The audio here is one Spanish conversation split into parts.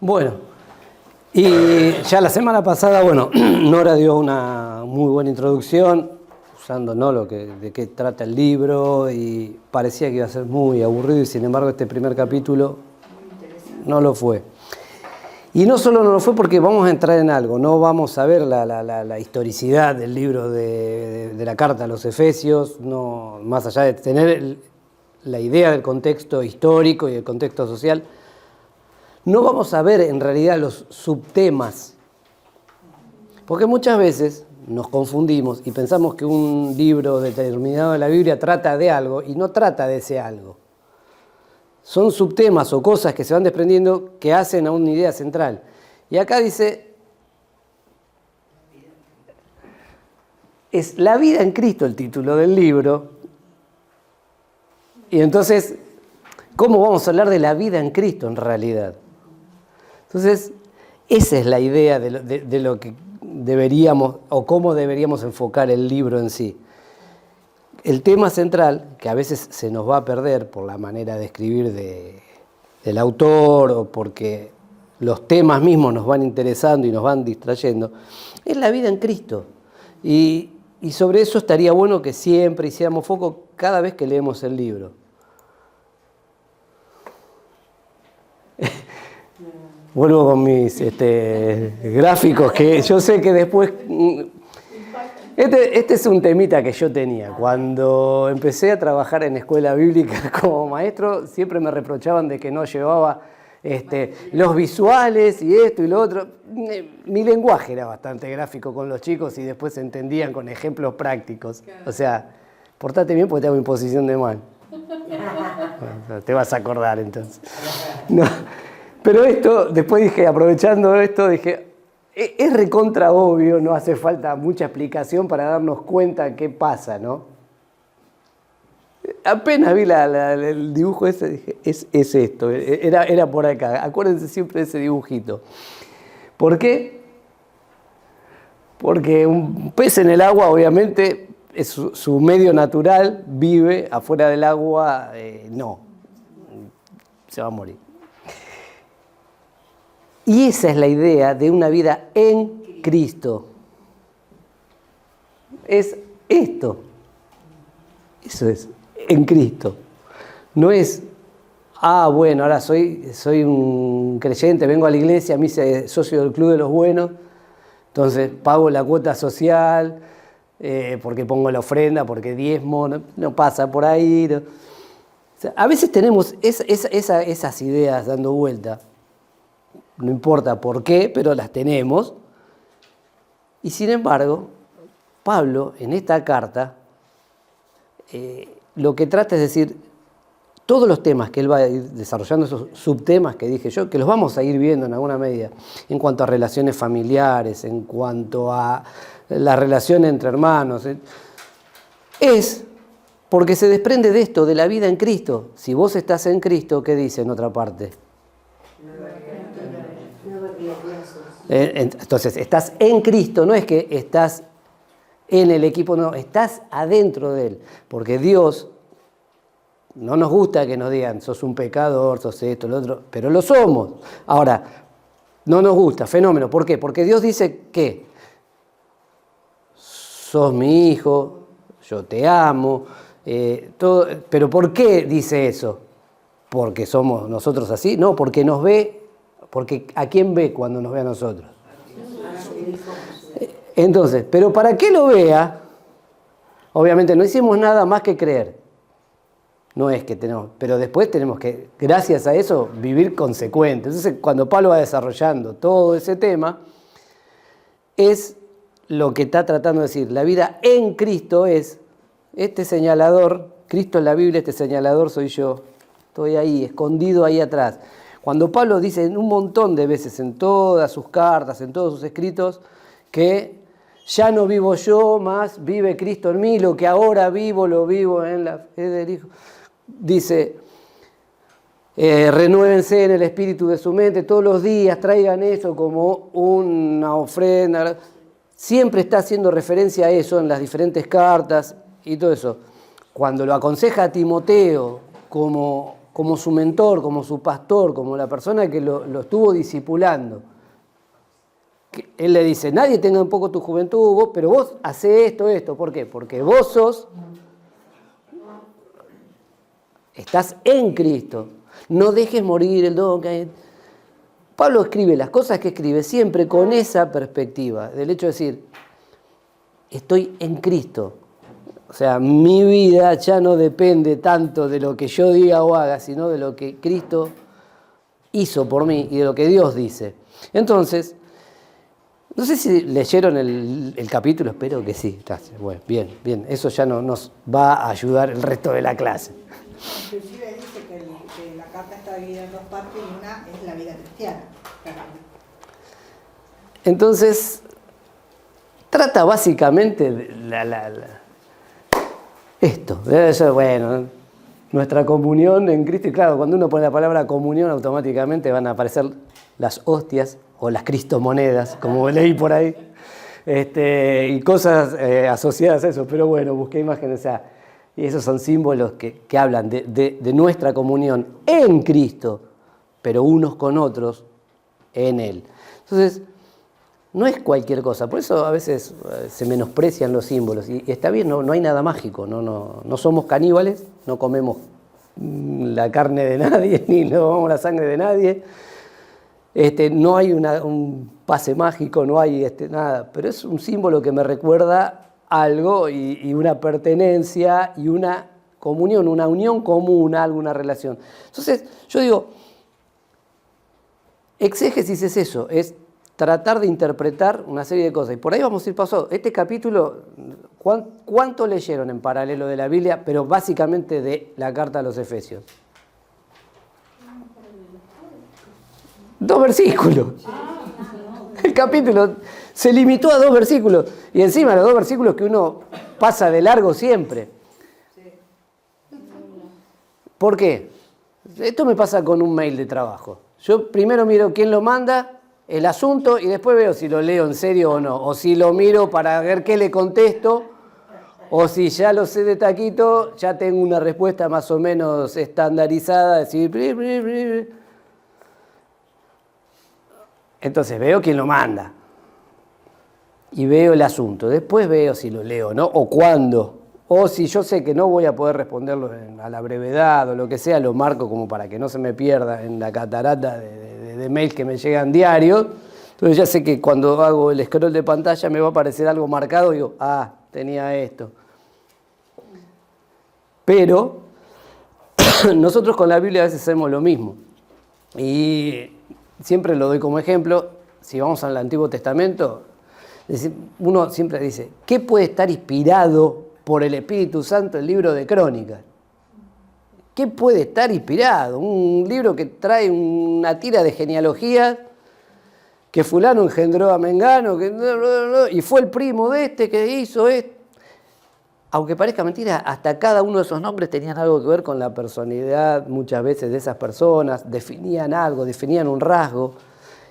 Bueno, y ya la semana pasada, bueno, Nora dio una muy buena introducción, usando ¿no? de qué trata el libro, y parecía que iba a ser muy aburrido, y sin embargo este primer capítulo no lo fue. Y no solo no lo fue porque vamos a entrar en algo, no vamos a ver la historicidad del libro de la carta a los Efesios, no, más allá de tener la idea del contexto histórico y del contexto social. No vamos a ver en realidad los subtemas, porque muchas veces nos confundimos y pensamos que un libro determinado de la Biblia trata de algo y no trata de ese algo. Son subtemas o cosas que se van desprendiendo que hacen a una idea central. Y acá dice, es la vida en Cristo el título del libro. Y entonces, ¿cómo vamos a hablar de la vida en Cristo en realidad? Entonces, esa es la idea de lo que deberíamos, o cómo deberíamos enfocar el libro en sí. El tema central, que a veces se nos va a perder por la manera de escribir del autor, o porque los temas mismos nos van interesando y nos van distrayendo, es la vida en Cristo. Y sobre eso estaría bueno que siempre hiciéramos foco cada vez que leemos el libro. Vuelvo con mis gráficos, que yo sé que después... Este es un temita que yo tenía. Cuando empecé a trabajar en escuela bíblica como maestro, siempre me reprochaban de que no llevaba los visuales y esto y lo otro. Mi lenguaje era bastante gráfico con los chicos y después se entendían con ejemplos prácticos. O sea, portate bien porque te hago imposición de mal. Te vas a acordar entonces. No. Pero esto, después dije, aprovechando esto, dije, es recontra obvio, no hace falta mucha explicación para darnos cuenta qué pasa, ¿no? Apenas vi el dibujo ese, dije, es esto, era por acá. Acuérdense siempre de ese dibujito. ¿Por qué? Porque un pez en el agua, obviamente, es su medio natural, vive afuera del agua, no, se va a morir. Y esa es la idea de una vida en Cristo. Es esto. Eso es, en Cristo. No es, bueno, ahora soy un creyente, vengo a la iglesia, me hice socio del Club de los Buenos, entonces pago la cuota social, porque pongo la ofrenda, porque diezmo, no pasa por ahí. No. O sea, a veces tenemos esas ideas dando vuelta. No importa por qué, pero las tenemos. Y sin embargo, Pablo, en esta carta, lo que trata es decir, todos los temas que él va a ir desarrollando, esos subtemas que dije yo, que los vamos a ir viendo en alguna medida, en cuanto a relaciones familiares, en cuanto a la relación entre hermanos, es porque se desprende de esto, de la vida en Cristo. Si vos estás en Cristo, ¿qué dice en otra parte? Entonces, estás en Cristo, no es que estás en el equipo, no, estás adentro de Él. Porque Dios, no nos gusta que nos digan, sos un pecador, sos esto, lo otro, pero lo somos. Ahora, no nos gusta, fenómeno. ¿Por qué? Porque Dios dice que sos mi hijo, yo te amo, todo, pero ¿por qué dice eso? ¿Porque somos nosotros así? No, porque nos ve. Porque ¿a quién ve cuando nos ve a nosotros? Entonces, pero para que lo vea, obviamente no hicimos nada más que creer. No es que tenemos, pero después tenemos que, gracias a eso, vivir consecuente. Entonces, cuando Pablo va desarrollando todo ese tema, es lo que está tratando de decir. La vida en Cristo es este señalador, Cristo en la Biblia, este señalador soy yo. Estoy ahí, escondido ahí atrás. Cuando Pablo dice un montón de veces en todas sus cartas, en todos sus escritos, que ya no vivo yo, más vive Cristo en mí, lo que ahora vivo, lo vivo en la fe del Hijo. Dice, renuévense en el espíritu de su mente, todos los días traigan eso como una ofrenda. Siempre está haciendo referencia a eso en las diferentes cartas y todo eso. Cuando lo aconseja a Timoteo como como su mentor, como su pastor, como la persona que lo estuvo discipulando. Él le dice, nadie tenga un poco tu juventud, pero vos hacés esto. ¿Por qué? Porque vos estás en Cristo. No dejes morir el don que hay. Pablo escribe las cosas que escribe siempre con esa perspectiva, del hecho de decir, estoy en Cristo. O sea, mi vida ya no depende tanto de lo que yo diga o haga, sino de lo que Cristo hizo por mí y de lo que Dios dice. Entonces, no sé si leyeron el capítulo, espero que sí. Bueno, bien, eso ya nos va a ayudar el resto de la clase. Inclusive dice que la carta está dividida en dos partes y una es la vida cristiana. Entonces, trata básicamente de esto. Bueno, nuestra comunión en Cristo. Y claro, cuando uno pone la palabra comunión, automáticamente van a aparecer las hostias o las cristomonedas, como leí por ahí, y cosas asociadas a eso. Pero bueno, busqué imágenes, o sea, y esos son símbolos que hablan de nuestra comunión en Cristo, pero unos con otros en Él. Entonces, no es cualquier cosa, por eso a veces se menosprecian los símbolos, y está bien, no hay nada mágico, no somos caníbales, no comemos la carne de nadie, ni no tomamos la sangre de nadie. No hay un pase mágico, no hay nada, pero es un símbolo que me recuerda algo y una pertenencia y una comunión, una unión común, alguna relación. Entonces, yo digo, exégesis es eso, es tratar de interpretar una serie de cosas. Y por ahí vamos a ir pasando. Este capítulo, ¿cuánto leyeron en paralelo de la Biblia, pero básicamente de la carta a los Efesios? 2 versículos. El capítulo se limitó a 2 versículos. Y encima los 2 versículos que uno pasa de largo siempre. ¿Por qué? Esto me pasa con un mail de trabajo. Yo primero miro quién lo manda, el asunto, y después veo si lo leo en serio o no. O si lo miro para ver qué le contesto. O si ya lo sé de taquito, ya tengo una respuesta más o menos estandarizada. Decir, entonces veo quién lo manda y veo el asunto. Después veo si lo leo, ¿no? O cuándo. O si yo sé que no voy a poder responderlo a la brevedad o lo que sea, lo marco como para que no se me pierda en la catarata de mails que me llegan diarios. Entonces ya sé que cuando hago el scroll de pantalla me va a aparecer algo marcado y digo, tenía esto. Pero nosotros con la Biblia a veces hacemos lo mismo. Y siempre lo doy como ejemplo. Si vamos al Antiguo Testamento, uno siempre dice, ¿qué puede estar inspirado por el Espíritu Santo el libro de Crónicas? ¿Qué puede estar inspirado? Un libro que trae una tira de genealogías, que fulano engendró a Mengano, y fue el primo de este que hizo esto. Aunque parezca mentira, hasta cada uno de esos nombres tenían algo que ver con la personalidad muchas veces de esas personas, definían algo, definían un rasgo,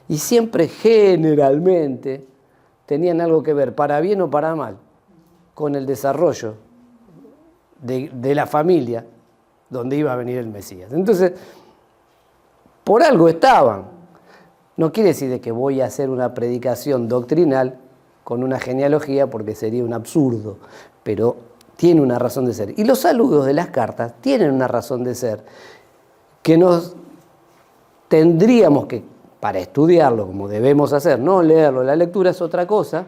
y siempre generalmente tenían algo que ver, para bien o para mal, con el desarrollo de la familia donde iba a venir el Mesías. Entonces, por algo estaban. No quiere decir de que voy a hacer una predicación doctrinal con una genealogía porque sería un absurdo, pero tiene una razón de ser. Y los saludos de las cartas tienen una razón de ser que nos tendríamos que, para estudiarlo como debemos hacer, no leerlo, la lectura es otra cosa,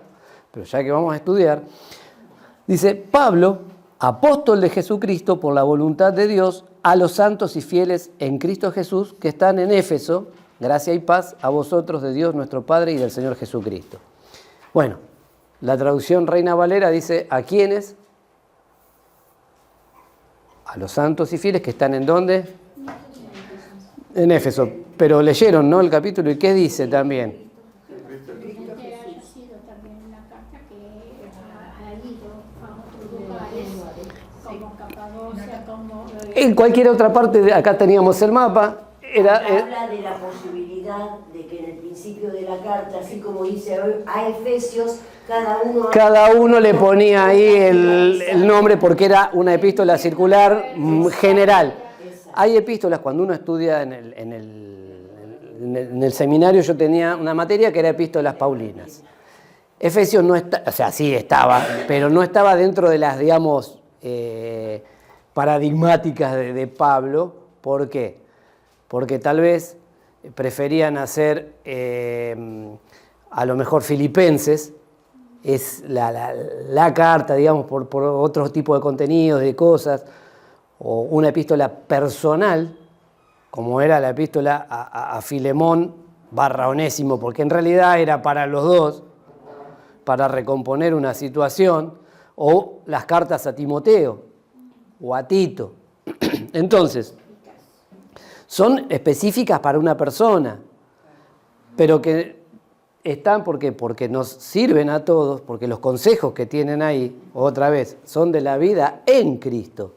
pero ya que vamos a estudiar, dice Pablo, apóstol de Jesucristo por la voluntad de Dios, a los santos y fieles en Cristo Jesús que están en Éfeso, gracia y paz a vosotros de Dios nuestro Padre y del Señor Jesucristo. Bueno, la traducción Reina Valera dice, ¿a quiénes? A los santos y fieles que están ¿en dónde? En Éfeso. Pero leyeron, ¿no? El capítulo, ¿y qué dice también? En cualquier otra parte, acá teníamos el mapa. Habla de la posibilidad de que en el principio de la carta, así como dice a Efesios, cada uno le ponía ahí el nombre porque era una epístola circular general. hay epístolas, cuando uno estudia en el seminario, yo tenía una materia que era epístolas paulinas. Efesios no está, o sea, sí estaba, pero no estaba dentro de las, digamos, paradigmáticas de Pablo. ¿Por qué? Porque tal vez preferían hacer, a lo mejor, Filipenses, es la carta, digamos, por otro tipo de contenidos, de cosas, o una epístola personal, como era la epístola a Filemón / Onésimo, porque en realidad era para los dos, para recomponer una situación, o las cartas a Timoteo o a Tito. Entonces, son específicas para una persona, pero que están porque nos sirven a todos, porque los consejos que tienen ahí, otra vez, son de la vida en Cristo.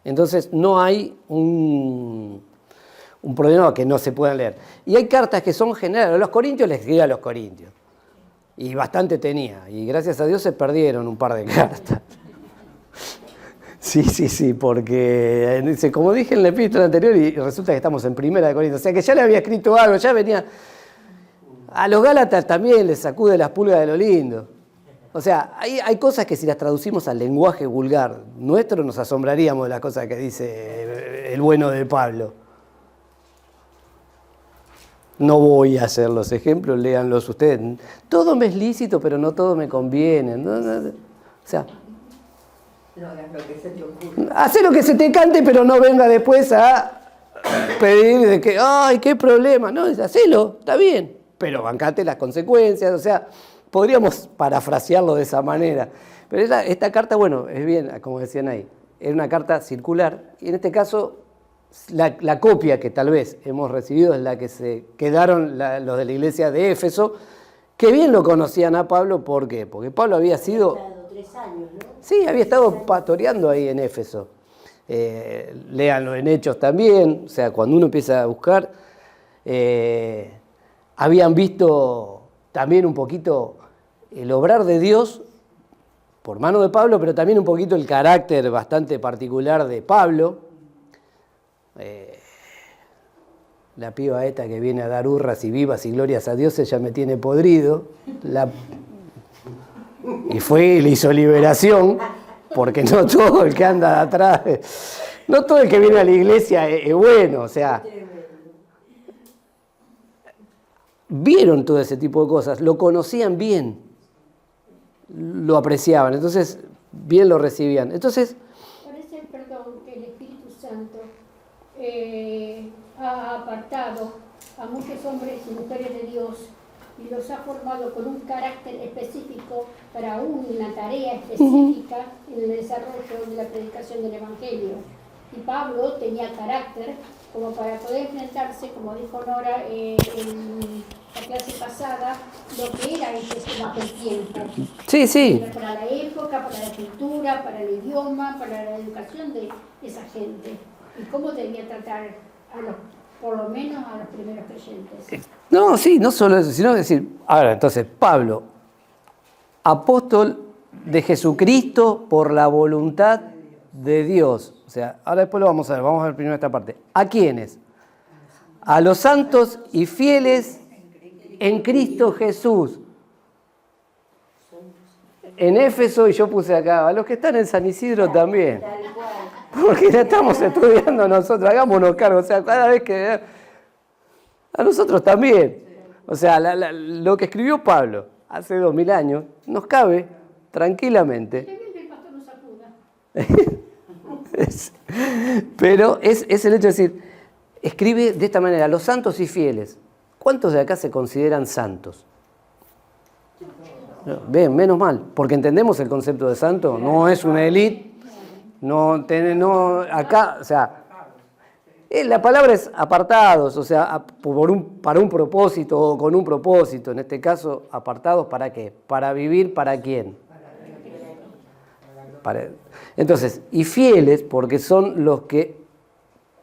Entonces no hay un problema que no se puedan leer. Y hay cartas que son generales. A los corintios les escribía a los corintios. Y bastante tenía. Y gracias a Dios se perdieron un par de cartas. Sí, porque como dije en la epístola anterior, y resulta que estamos en Primera de Corintios. O sea que ya le había escrito algo, ya venía. A los Gálatas también les sacude las pulgas de lo lindo. O sea, hay cosas que si las traducimos al lenguaje vulgar nuestro nos asombraríamos de las cosas que dice el bueno de Pablo. No voy a hacer los ejemplos, léanlos ustedes. Todo me es lícito, pero no todo me conviene. O sea, no hagas lo que se te ocurre. Hacé lo que se te cante, pero no venga después a pedir de que, ¡ay, qué problema! No, hacelo, está bien, pero bancate las consecuencias. O sea, podríamos parafrasearlo de esa manera. Pero esta carta, bueno, es bien, como decían ahí, era una carta circular, y en este caso la copia que tal vez hemos recibido es la que se quedaron los de la iglesia de Éfeso, que bien lo conocían a Pablo. ¿Por qué? Porque Pablo había sido... 3 años, ¿no? Sí, había estado pastoreando ahí en Éfeso. Léanlo en Hechos también, o sea, cuando uno empieza a buscar, habían visto también un poquito el obrar de Dios por mano de Pablo, pero también un poquito el carácter bastante particular de Pablo. La piba esta que viene a dar hurras y vivas y glorias a Dios, ella me tiene podrido. Y fue y le hizo liberación, porque no todo el que anda atrás, no todo el que viene a la iglesia es bueno, o sea. Vieron todo ese tipo de cosas, lo conocían bien, lo apreciaban, entonces bien lo recibían. Entonces, parece, perdón, que el Espíritu Santo ha apartado a muchos hombres y mujeres de Dios y los ha formado con un carácter específico para una tarea específica en el desarrollo de la predicación del Evangelio. Y Pablo tenía carácter como para poder enfrentarse, como dijo Nora en la clase pasada, lo que era bajo el tiempo. Sí. Para la época, para la cultura, para el idioma, para la educación de esa gente. Y cómo debía tratar por lo menos a los primeros creyentes. No, sí, no solo eso, sino decir, ahora, entonces, Pablo, apóstol de Jesucristo por la voluntad de Dios. O sea, ahora después lo vamos a ver primero esta parte. ¿A quiénes? A los santos y fieles en Cristo Jesús. En Éfeso, y yo puse acá, a los que están en San Isidro también. Porque la estamos estudiando nosotros, hagámonos cargo. O sea, cada vez que... A nosotros también. O sea, lo que escribió Pablo hace 2000 años nos cabe tranquilamente. Pero es el hecho de decir, escribe de esta manera, los santos y fieles. ¿Cuántos de acá se consideran santos? Bien, menos mal, porque entendemos el concepto de santo, no es una élite, no, acá, o sea, la palabra es apartados, o sea, para un propósito o con un propósito, en este caso, apartados ¿para qué? Para vivir ¿para quién? Entonces, y fieles porque son los que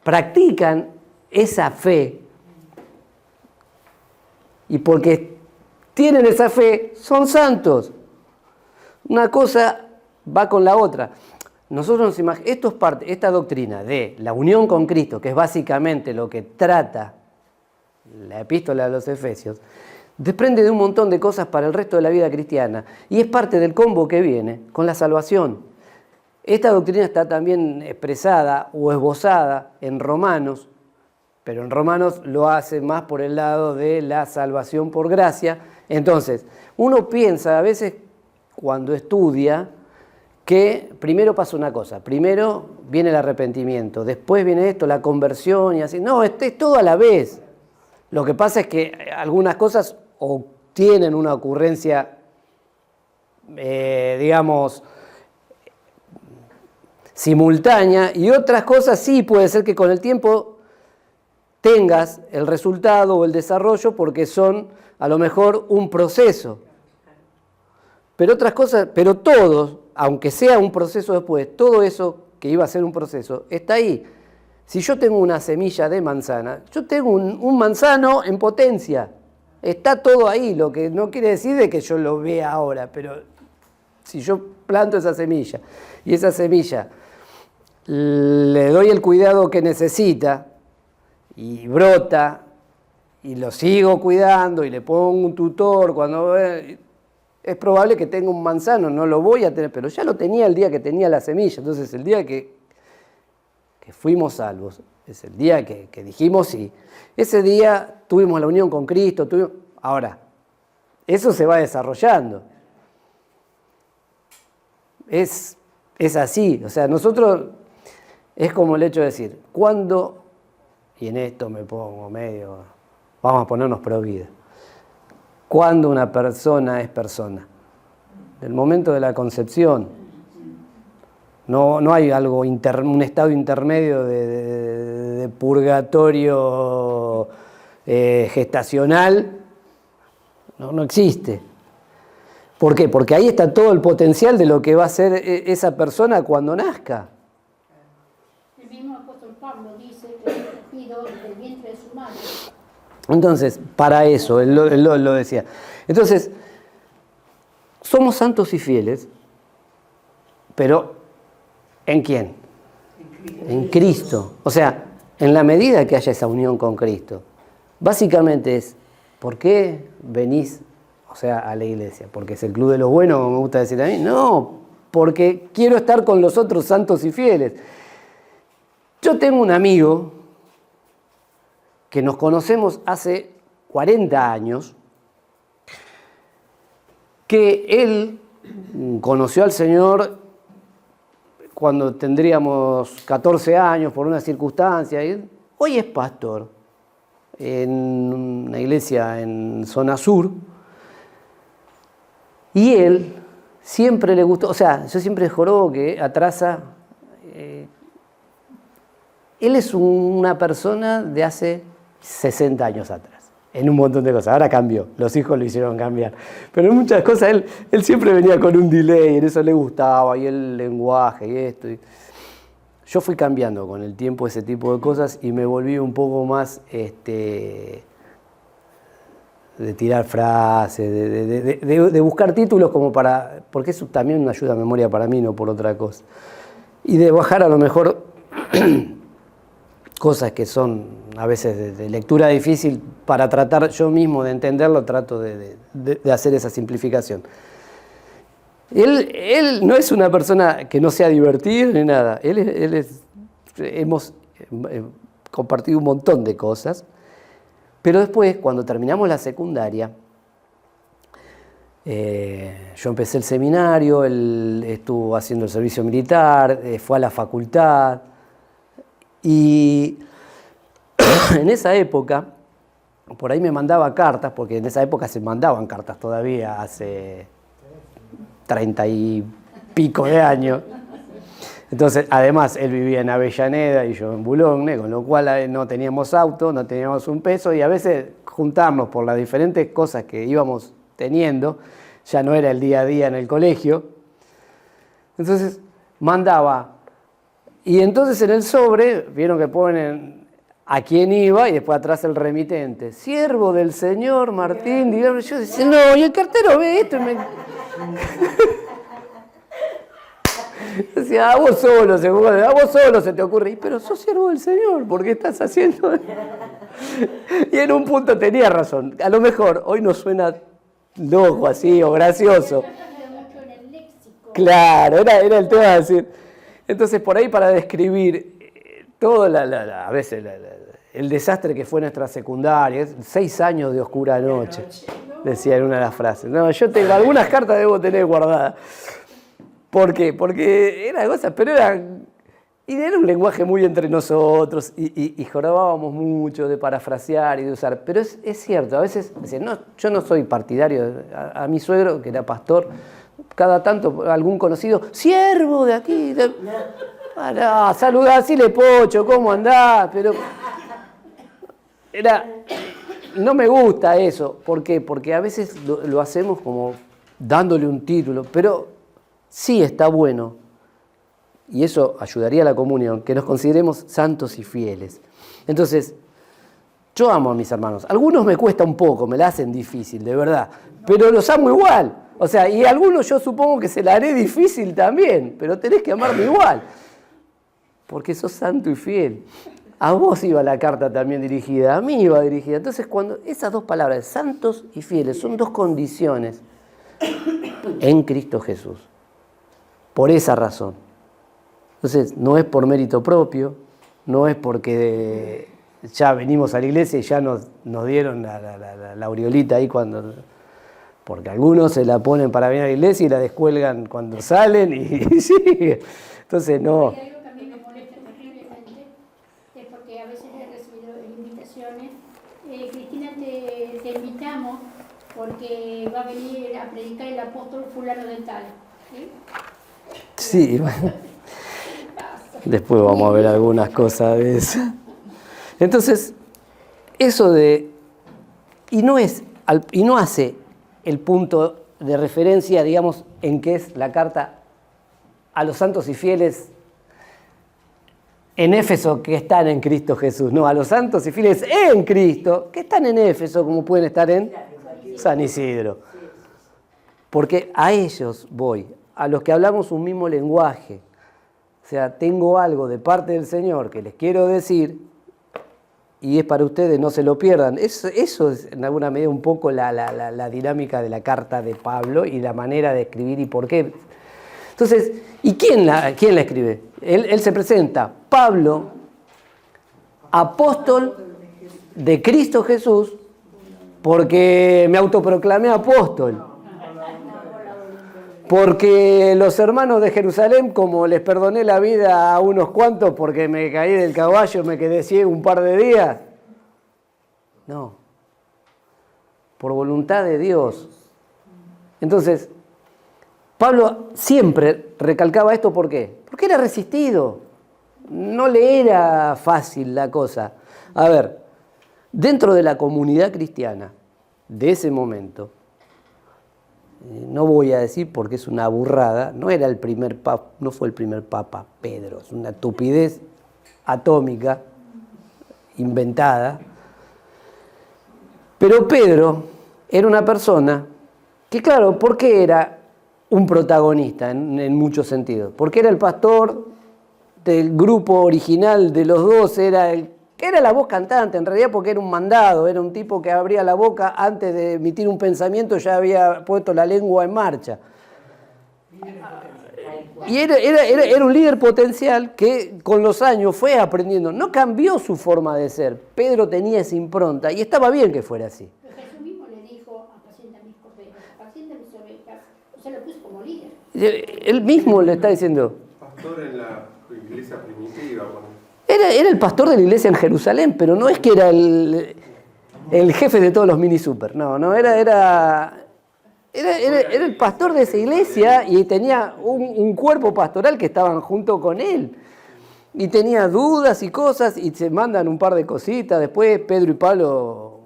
practican esa fe y porque tienen esa fe, son santos. Una cosa va con la otra. nosotros esto es parte, esta doctrina de la unión con Cristo, que es básicamente lo que trata la epístola a los Efesios, desprende de un montón de cosas para el resto de la vida cristiana y es parte del combo que viene con la salvación. Esta doctrina está también expresada o esbozada en Romanos, pero en Romanos lo hace más por el lado de la salvación por gracia. Entonces, uno piensa a veces cuando estudia que primero pasa una cosa, primero viene el arrepentimiento, después viene esto, la conversión y así. No, es todo a la vez. Lo que pasa es que algunas cosas o tienen una ocurrencia, digamos, simultánea, y otras cosas sí puede ser que con el tiempo tengas el resultado o el desarrollo porque son a lo mejor un proceso. Pero otras cosas, pero todos, aunque sea un proceso después, todo eso que iba a ser un proceso, está ahí. Si yo tengo una semilla de manzana, yo tengo un manzano en potencia. Está todo ahí, lo que no quiere decir de que yo lo vea ahora, pero si yo planto esa semilla y esa semilla le doy el cuidado que necesita y brota y lo sigo cuidando y le pongo un tutor, cuando es probable que tenga un manzano, no lo voy a tener, pero ya lo tenía el día que tenía la semilla. Entonces el día que fuimos salvos, es el día que dijimos sí, ese día tuvimos la unión con Cristo, ahora, eso se va desarrollando. Es así, o sea, nosotros, es como el hecho de decir, ¿cuándo? Y en esto me pongo medio, vamos a ponernos pro vida. ¿Cuándo una persona es persona? Del momento de la concepción. No hay algo un estado intermedio de purgatorio gestacional. No existe. ¿Por qué? Porque ahí está todo el potencial de lo que va a ser esa persona cuando nazca. El mismo apóstol Pablo dice que es nacido del vientre de su madre. Entonces, para eso, él lo decía. Entonces, somos santos y fieles, pero ¿en quién? En Cristo. O sea, en la medida que haya esa unión con Cristo. Básicamente es, ¿por qué venís, a la iglesia? ¿Porque es el club de los buenos, como me gusta decir a mí? No, porque quiero estar con los otros santos y fieles. Yo tengo un amigo que nos conocemos hace 40 años, que él conoció al Señor cuando tendríamos 14 años por una circunstancia, y hoy es pastor en una iglesia en zona sur, y él siempre le gustó, yo siempre jorobo que atrasa, él es una persona de hace 60 años atrás, en un montón de cosas. Ahora cambió, los hijos lo hicieron cambiar. Pero en muchas cosas él siempre venía con un delay, en eso le gustaba, y el lenguaje y esto. Yo fui cambiando con el tiempo ese tipo de cosas y me volví un poco más de tirar frases, de buscar títulos como porque eso también una ayuda a memoria para mí, no por otra cosa. Y de bajar a lo mejor cosas que son a veces de lectura difícil para tratar yo mismo de entenderlo, trato de hacer esa simplificación. Él no es una persona que no sea divertida ni nada. Hemos compartido un montón de cosas, pero después, cuando terminamos la secundaria, yo empecé el seminario, él estuvo haciendo el servicio militar, fue a la facultad. Y en esa época, por ahí me mandaba cartas, porque en esa época se mandaban cartas todavía, hace 30 y pico de años. Entonces, además, él vivía en Avellaneda y yo en Boulogne, con lo cual no teníamos auto, no teníamos un peso, y a veces juntarnos por las diferentes cosas que íbamos teniendo, ya no era el día a día en el colegio. Entonces, mandaba. Y entonces en el sobre, vieron que ponen a quién iba y después atrás el remitente. Siervo del señor Martín, digamos. Yo decía, no, y el cartero ve esto. Decía, a vos solo se te ocurre. Pero sos siervo del Señor, ¿por qué estás haciendo? Y en un punto tenía razón. A lo mejor hoy no suena loco así o gracioso. Claro, era el tema de decir. Entonces, por ahí para describir todo a veces el desastre que fue nuestra secundaria, 6 años de oscura noche, decía en una de las frases. No, yo tengo algunas cartas debo tener guardadas. ¿Por qué? Porque era cosas, pero era un lenguaje muy entre nosotros y jorobábamos mucho de parafrasear y de usar. Pero es cierto, a veces, no, yo no soy partidario. A mi suegro, que era pastor, cada tanto algún conocido, siervo de aquí, saludá, decirle Pocho, ¿cómo andás? Pero no me gusta eso. ¿Por qué? Porque a veces lo hacemos como dándole un título, pero sí está bueno, y eso ayudaría a la comunión, que nos consideremos santos y fieles. Entonces, yo amo a mis hermanos. Algunos me cuesta un poco, me la hacen difícil, de verdad, pero los amo igual. O sea, y a algunos yo supongo que se la haré difícil también, pero tenés que amarme igual, porque sos santo y fiel. A vos iba la carta también dirigida, a mí iba dirigida. Entonces, cuando esas dos palabras, santos y fieles, son dos condiciones en Cristo Jesús. Por esa razón. Entonces, no es por mérito propio, no es porque ya venimos a la iglesia y ya nos dieron la aureolita ahí cuando... Porque algunos se la ponen para venir a la iglesia y la descuelgan cuando salen y sí. Entonces, no. Hay algo que a mí me molesta terriblemente, es porque a veces he recibido invitaciones. Cristina, te invitamos porque va a venir a predicar el apóstol fulano de tal. ¿Sí? Sí, bueno. Después vamos a ver algunas cosas de eso. Entonces, eso de... Y no hace el punto de referencia, digamos, en que es la carta a los santos y fieles en Éfeso que están en Cristo Jesús. No, a los santos y fieles en Cristo que están en Éfeso como pueden estar en San Isidro. Porque a ellos voy, a los que hablamos un mismo lenguaje. O sea, tengo algo de parte del Señor que les quiero decir y es para ustedes, no se lo pierdan. Eso es en alguna medida un poco la dinámica de la carta de Pablo y la manera de escribir y por qué. Entonces, ¿y quién la escribe? Él se presenta, Pablo, apóstol de Cristo Jesús, porque me autoproclamé apóstol. Porque los hermanos de Jerusalén, como les perdoné la vida a unos cuantos porque me caí del caballo, me quedé ciego un par de días. No. Por voluntad de Dios. Entonces, Pablo siempre recalcaba esto, ¿por qué? Porque era resistido. No le era fácil la cosa. A ver, dentro de la comunidad cristiana de ese momento, no voy a decir porque es una burrada, no fue el primer papa Pedro, es una estupidez atómica, inventada. Pero Pedro era una persona que, claro, ¿por qué era un protagonista en muchos sentidos? Porque era el pastor del grupo original de los 12, era la voz cantante, en realidad porque era un mandado, era un tipo que abría la boca antes de emitir un pensamiento, ya había puesto la lengua en marcha. Y era un líder potencial que con los años fue aprendiendo, no cambió su forma de ser. Pedro tenía esa impronta y estaba bien que fuera así. Pero Jesús mismo le dijo, apacienta mis corderos, apacienta mis ovejas, o sea, lo puso como líder. Él mismo le está diciendo. Pastor en la iglesia primitiva, Era el pastor de la iglesia en Jerusalén, pero no es que era el jefe de todos los mini super. No, era el pastor de esa iglesia y tenía un cuerpo pastoral que estaban junto con él. Y tenía dudas y cosas y se mandan un par de cositas. Después Pedro y Pablo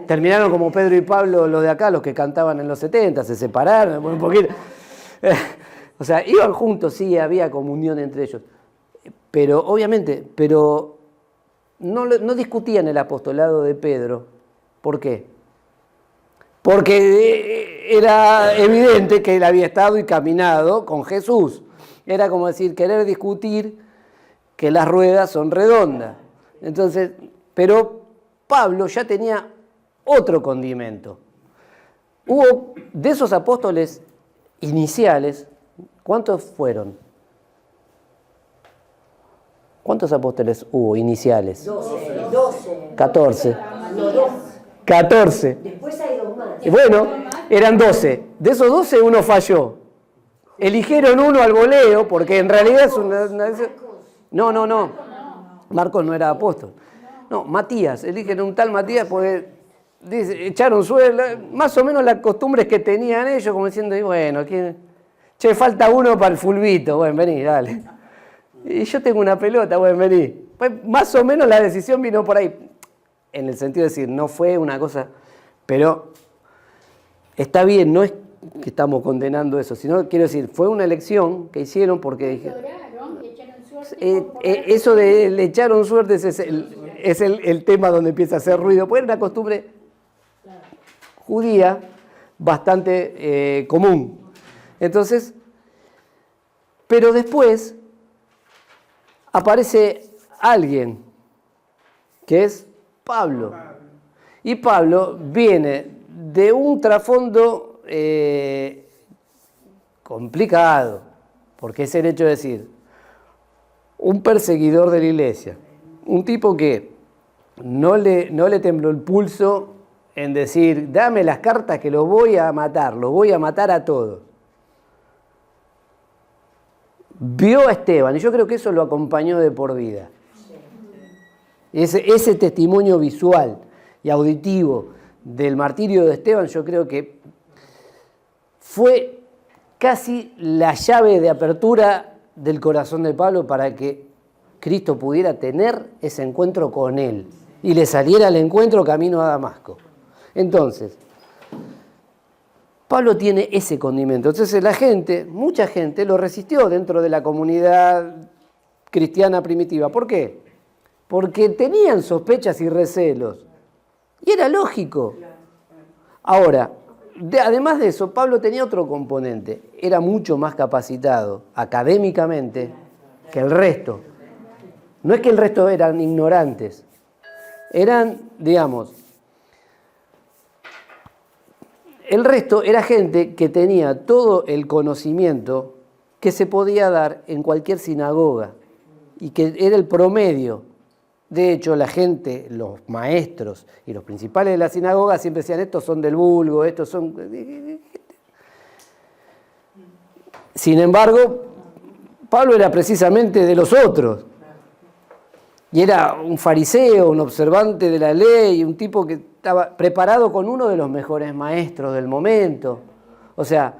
terminaron como Pedro y Pablo, los de acá, los que cantaban en los 70, se separaron un poquito. O sea, iban juntos, sí, había comunión entre ellos. Pero, obviamente, no discutían el apostolado de Pedro. ¿Por qué? porque era evidente que él había estado y caminado con Jesús. Era como decir, querer discutir que las ruedas son redondas. Entonces, pero Pablo ya tenía otro condimento. Hubo de esos apóstoles iniciales, ¿cuántos fueron? ¿Cuántos apóstoles hubo iniciales? 12. 14. No, 2. 14. Después hay 2 más. Y bueno, eran 12. De esos 12 uno falló. Eligieron uno al voleo porque en realidad es una... No. Marcos no era apóstol. No, Matías. Eligen un tal Matías porque dice, echaron suelo. Más o menos las costumbres que tenían ellos, como diciendo, y bueno, che, falta uno para el fulbito. Bueno, vení, dale. Y yo tengo una pelota, bueno, vení. Pues más o menos la decisión vino por ahí. En el sentido de decir, no fue una cosa, pero está bien, no es que estamos condenando eso, sino quiero decir, fue una elección que hicieron porque dijeron, eso de le echaron suerte es el tema donde empieza a hacer ruido, pues era una costumbre judía bastante común. Entonces, pero después aparece alguien que es Pablo. Y Pablo viene de un trasfondo complicado, porque es el hecho de decir, un perseguidor de la iglesia, un tipo que no le tembló el pulso en decir, dame las cartas que los voy a matar a todos. Vio a Esteban, y yo creo que eso lo acompañó de por vida. Ese testimonio visual y auditivo del martirio de Esteban, yo creo que fue casi la llave de apertura del corazón de Pablo para que Cristo pudiera tener ese encuentro con él y le saliera al encuentro camino a Damasco. Entonces, Pablo tiene ese condimento. Entonces la gente, mucha gente, lo resistió dentro de la comunidad cristiana primitiva. ¿Por qué? Porque tenían sospechas y recelos. Y era lógico. Ahora, además de eso, Pablo tenía otro componente. Era mucho más capacitado académicamente que el resto. No es que el resto eran ignorantes. Eran, digamos, el resto era gente que tenía todo el conocimiento que se podía dar en cualquier sinagoga y que era el promedio. De hecho, la gente, los maestros y los principales de la sinagoga siempre decían, estos son del vulgo, estos son... Sin embargo, Pablo era precisamente de los otros. Y era un fariseo, un observante de la ley, un tipo que estaba preparado con uno de los mejores maestros del momento. O sea,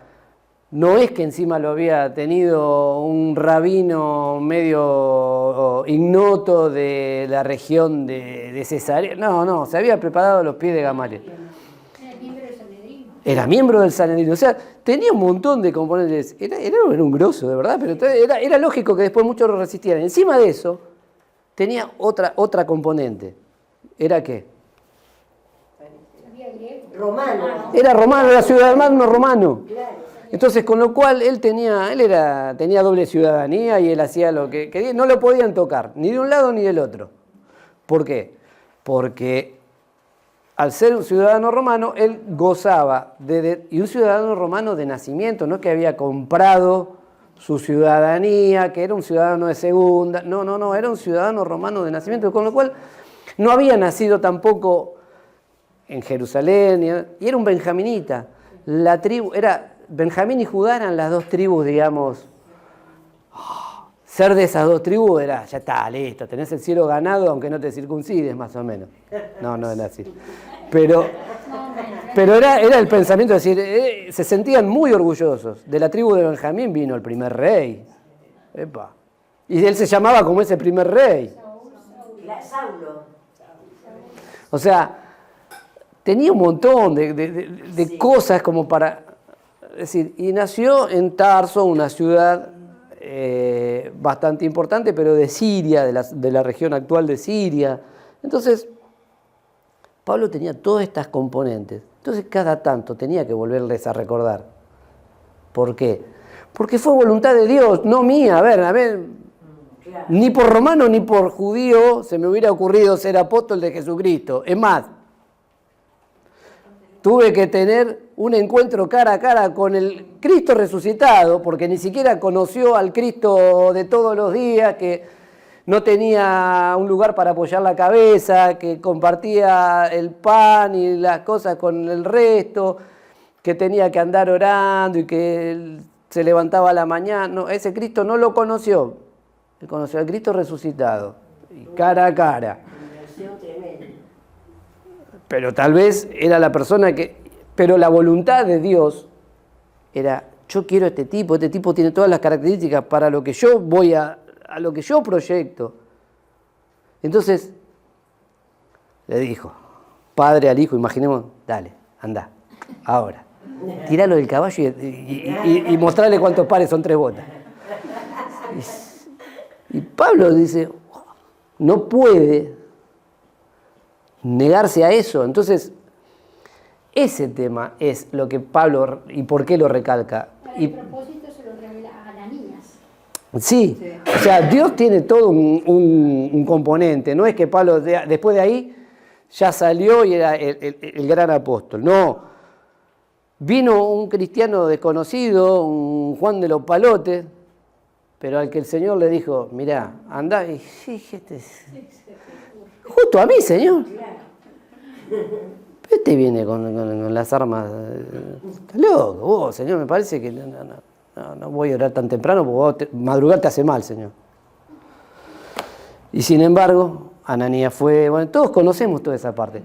no es que encima lo había tenido un rabino medio ignoto de la región de Cesarea. No, se había preparado a los pies de Gamaliel. Era miembro del Sanedrín. Era miembro del Sanedrín. O sea, tenía un montón de componentes. Era un grosso, de verdad, pero era lógico que después muchos lo resistieran. Encima de eso, tenía otra componente. ¿Era qué? Sabía griego. Romano. Era romano, era ciudadano romano. Claro. Entonces, con lo cual él tenía doble ciudadanía y él hacía lo que quería. No lo podían tocar, ni de un lado ni del otro. ¿Por qué? Porque al ser un ciudadano romano, él gozaba y un ciudadano romano de nacimiento, no que había comprado su ciudadanía, que era un ciudadano de segunda. No, era un ciudadano romano de nacimiento, con lo cual no había nacido tampoco en Jerusalén, y era un benjaminita. La tribu, Benjamín y Judá eran las dos tribus, digamos. Ser de esas dos tribus era, ya está, listo, tenés el cielo ganado aunque no te circuncides, más o menos. No era así. Pero era el pensamiento, es decir, se sentían muy orgullosos. De la tribu de Benjamín vino el primer rey. Epa. Y él se llamaba como ese primer rey. Saulo. O sea, tenía un montón de cosas como para... Es decir, y nació en Tarso, una ciudad bastante importante, pero de Siria, de la región actual de Siria. Entonces, Pablo tenía todas estas componentes. Entonces cada tanto tenía que volverles a recordar. ¿Por qué? Porque fue voluntad de Dios, no mía. A ver, Claro. ni por romano ni por judío se me hubiera ocurrido ser apóstol de Jesucristo. Es más, tuve que tener un encuentro cara a cara con el Cristo resucitado, porque ni siquiera conoció al Cristo de todos los días, que no tenía un lugar para apoyar la cabeza, que compartía el pan y las cosas con el resto, que tenía que andar orando y que se levantaba a la mañana. No, ese Cristo no lo conoció. Él conoció al Cristo resucitado, y cara a cara. Inversión tremenda. Pero tal vez era la persona que... Pero la voluntad de Dios era, yo quiero este tipo tiene todas las características para lo que yo voy a lo que yo proyecto. Entonces, le dijo, padre al hijo, imaginemos, dale, anda, ahora. Tíralo del caballo y mostrarle cuántos pares son 3 botas. Y Pablo dice, no puede negarse a eso. Entonces, ese tema es lo que Pablo, ¿y por qué lo recalca? Para el propósito se lo revela a Ananías. Sí, o sea, Dios tiene todo un componente. No es que Pablo, después de ahí, ya salió y era el gran apóstol. No, vino un cristiano desconocido, un Juan de los Palotes, pero al que el Señor le dijo, mirá, andá, y justo a mí, Señor. Este viene con las armas. Está loco, vos, Señor, me parece que no voy a orar tan temprano porque madrugar te hace mal, Señor. Y sin embargo, Ananías fue, bueno, todos conocemos toda esa parte.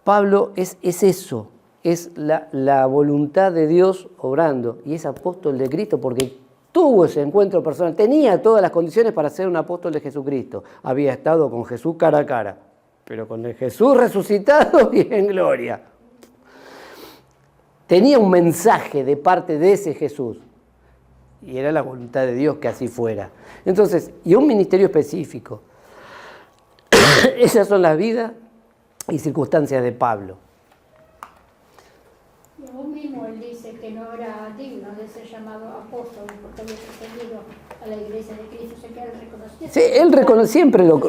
Pablo es eso, es la voluntad de Dios obrando, y es apóstol de Cristo porque tuvo ese encuentro personal, tenía todas las condiciones para ser un apóstol de Jesucristo. Había estado con Jesús cara a cara, pero con el Jesús resucitado y en gloria. Tenía un mensaje de parte de ese Jesús, y era la voluntad de Dios que así fuera. Entonces, y un ministerio específico. Esas son las vidas y circunstancias de Pablo. Y aún mismo él dice que no era digno de ser llamado apóstol porque había perseguido a la iglesia de Cristo. O sea que él reconocía. Sí, él siempre lo...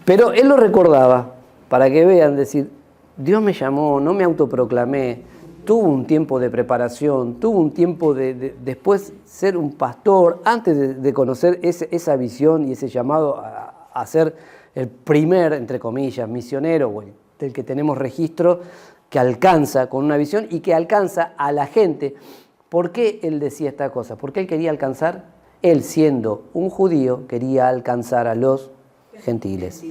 Pero él lo recordaba, para que vean, decir, Dios me llamó, no me autoproclamé, tuvo un tiempo de preparación, tuvo un tiempo de después ser un pastor, antes de conocer esa visión y ese llamado a ser el primer, entre comillas, misionero, o del que tenemos registro, que alcanza con una visión y que alcanza a la gente. ¿Por qué él decía esta cosa? Porque él quería alcanzar, él siendo un judío, quería alcanzar a los gentiles.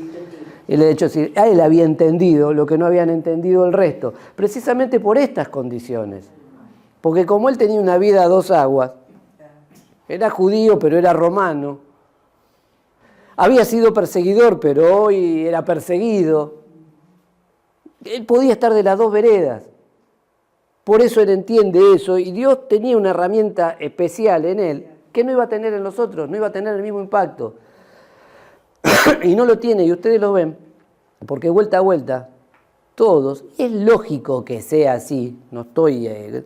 Y de hecho, él había entendido lo que no habían entendido el resto, precisamente por estas condiciones. Porque como él tenía una vida a 2 aguas, era judío pero era romano, había sido perseguidor pero hoy era perseguido, él podía estar de las 2 veredas. Por eso él entiende eso, y Dios tenía una herramienta especial en él que no iba a tener en los otros, no iba a tener el mismo impacto. Y no lo tiene, y ustedes lo ven, porque vuelta a vuelta, todos, es lógico que sea así, no estoy...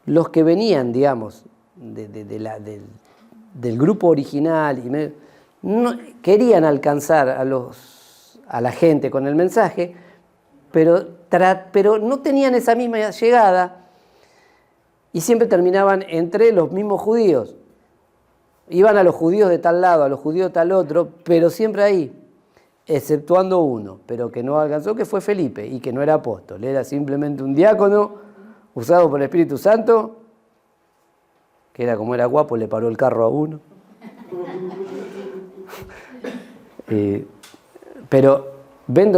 los que venían, digamos, del grupo original, no, querían alcanzar a la gente con el mensaje, pero no tenían esa misma llegada, y siempre terminaban entre los mismos judíos. Iban a los judíos de tal lado, a los judíos de tal otro, pero siempre ahí, exceptuando uno, pero que no alcanzó, que fue Felipe, y que no era apóstol, era simplemente un diácono usado por el Espíritu Santo, que era como era guapo, le paró el carro a uno. Pero ven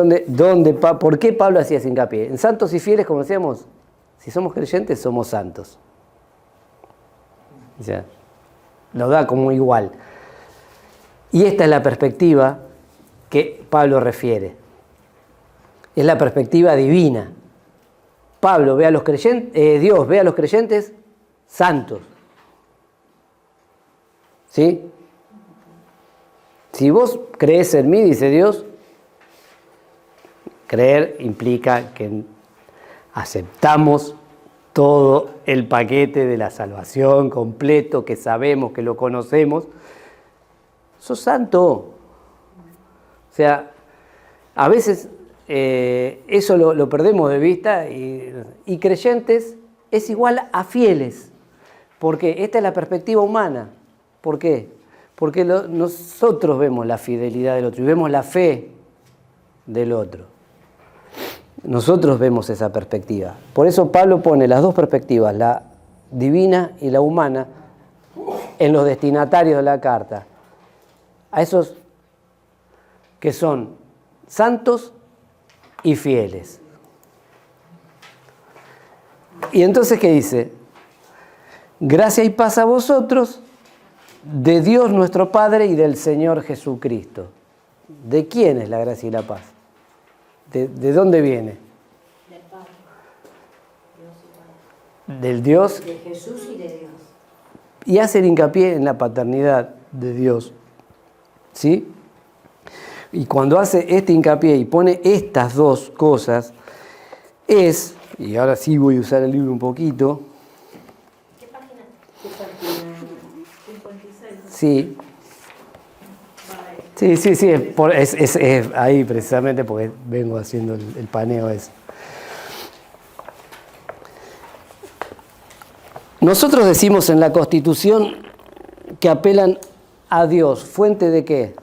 por qué Pablo hacía ese hincapié. En santos y fieles, como decíamos, si somos creyentes, somos santos. O sea, lo da como igual. Y esta es la perspectiva que Pablo refiere. Es la perspectiva divina. Pablo ve a los creyentes, Dios ve a los creyentes santos. ¿Sí? Si vos crees en mí, dice Dios, Creer implica que aceptamos todo el paquete de la salvación completo, que sabemos, que lo conocemos. Sos santo. O sea, a veces eso lo perdemos de vista y creyentes es igual a fieles, porque esta es la perspectiva humana. ¿Por qué? Porque nosotros vemos la fidelidad del otro y vemos la fe del otro. Nosotros vemos esa perspectiva. Por eso Pablo pone las dos perspectivas, la divina y la humana, en los destinatarios de la carta. A esos que son santos y fieles. Y entonces, ¿qué dice? Gracia y paz a vosotros, de Dios nuestro Padre y del Señor Jesucristo. ¿De quién es la gracia y la paz? ¿De dónde viene? Del Padre. Del Dios. De Jesús y de Dios. Y hacer hincapié en la paternidad de Dios. ¿Sí? Y cuando hace este hincapié y pone estas dos cosas, y ahora sí voy a usar el libro un poquito. ¿Qué página? ¿Qué página? 56. Sí. Sí, es ahí precisamente porque vengo haciendo el paneo ese. Nosotros decimos en la Constitución que apelan a Dios, ¿fuente de qué?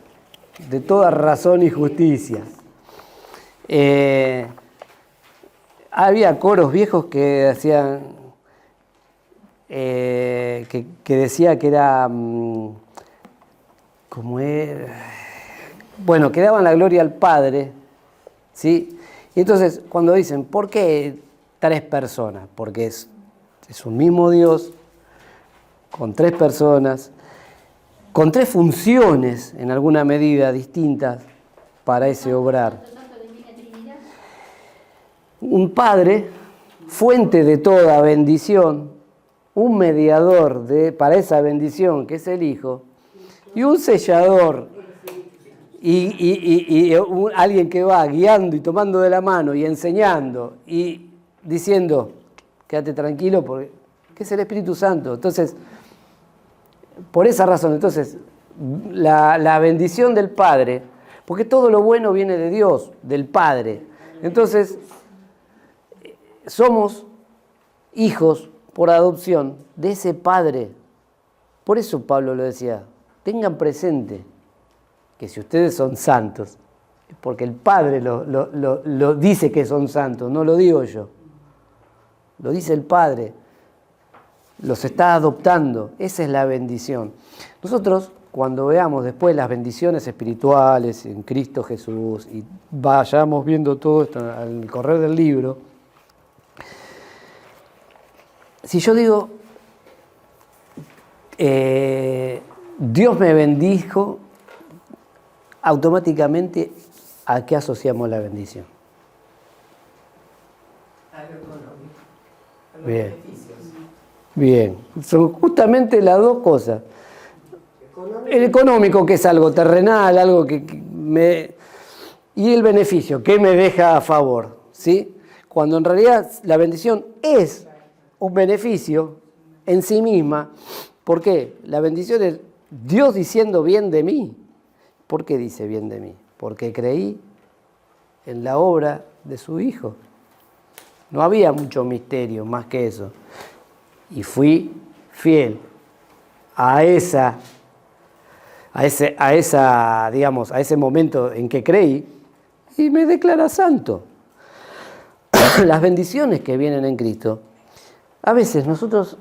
De toda razón y justicia. Había coros viejos que decían, que decía que era, como era, bueno, que daban la gloria al Padre, ¿sí? Y entonces, cuando dicen, ¿por qué 3 personas? Porque es un mismo Dios, con 3 personas, con 3 funciones, en alguna medida, distintas, para ese obrar. Un Padre, fuente de toda bendición, un mediador para esa bendición, que es el Hijo, y un sellador, y alguien que va guiando y tomando de la mano y enseñando y diciendo, quédate tranquilo, porque que es el Espíritu Santo. Entonces, por esa razón, entonces, la bendición del Padre, porque todo lo bueno viene de Dios, del Padre. Entonces, somos hijos por adopción de ese Padre. Por eso Pablo lo decía, tengan presente que si ustedes son santos, es porque el Padre lo dice que son santos, no lo digo yo. Lo dice el Padre, los está adoptando, esa es la bendición. Nosotros, cuando veamos después las bendiciones espirituales en Cristo Jesús y vayamos viendo todo esto al correr del libro, si yo digo, Dios me bendijo, automáticamente, ¿a qué asociamos la bendición? A lo económico, a los Bien. beneficios. Bien, son justamente las dos cosas. El económico, que es algo terrenal, algo que me... Y el beneficio, que me deja a favor, ¿sí? Cuando en realidad la bendición es un beneficio en sí misma. ¿Por qué? La bendición es Dios diciendo bien de mí. ¿Por qué dice bien de mí? Porque creí en la obra de su Hijo. No había mucho misterio más que eso. Y fui fiel a ese momento en que creí y me declara santo. Las bendiciones que vienen en Cristo, a veces nosotros,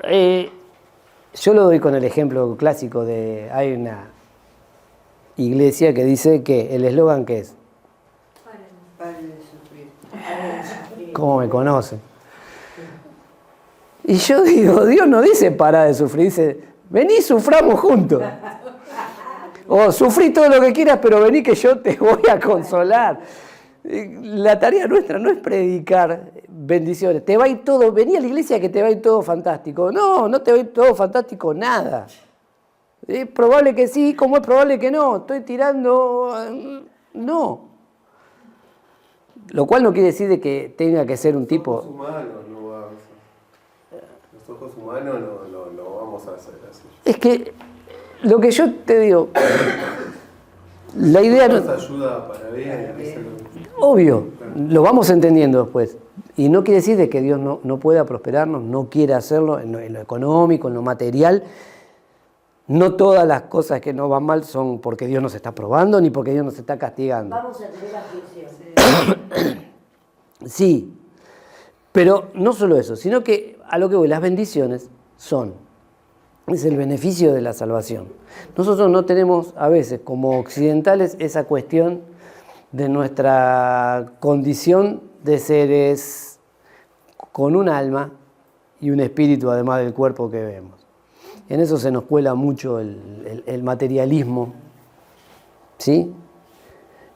yo lo doy con el ejemplo clásico hay una iglesia que dice que el eslogan que es, Padre de sufrir. ¿cómo me conocen? Y yo digo, Dios no dice para de sufrir, dice, vení, suframos juntos. O sufrí todo lo que quieras, pero vení que yo te voy a consolar. La tarea nuestra no es predicar bendiciones. Te va a ir todo, vení a la iglesia que te va a ir todo fantástico. No, no te va a ir todo fantástico nada. Es probable que sí, como es probable que no. Estoy tirando... No. Lo cual no quiere decir de que tenga que ser un Los tipo... ojos humanos no va a hacer. Los ojos humanos no vamos a hacer así. Es que lo que yo te digo, la idea Nos no... ayuda para bien. Obvio, lo vamos entendiendo después. Y no quiere decir de que Dios no pueda prosperarnos, no quiere hacerlo en lo económico, en lo material. No todas las cosas que nos van mal son porque Dios nos está probando ni porque Dios nos está castigando. Vamos a tener aflicción. Sí, pero no solo eso, sino que a lo que voy, las bendiciones es el beneficio de la salvación. Nosotros no tenemos a veces como occidentales esa cuestión de nuestra condición de seres con un alma y un espíritu además del cuerpo que vemos. En eso se nos cuela mucho el materialismo, ¿sí?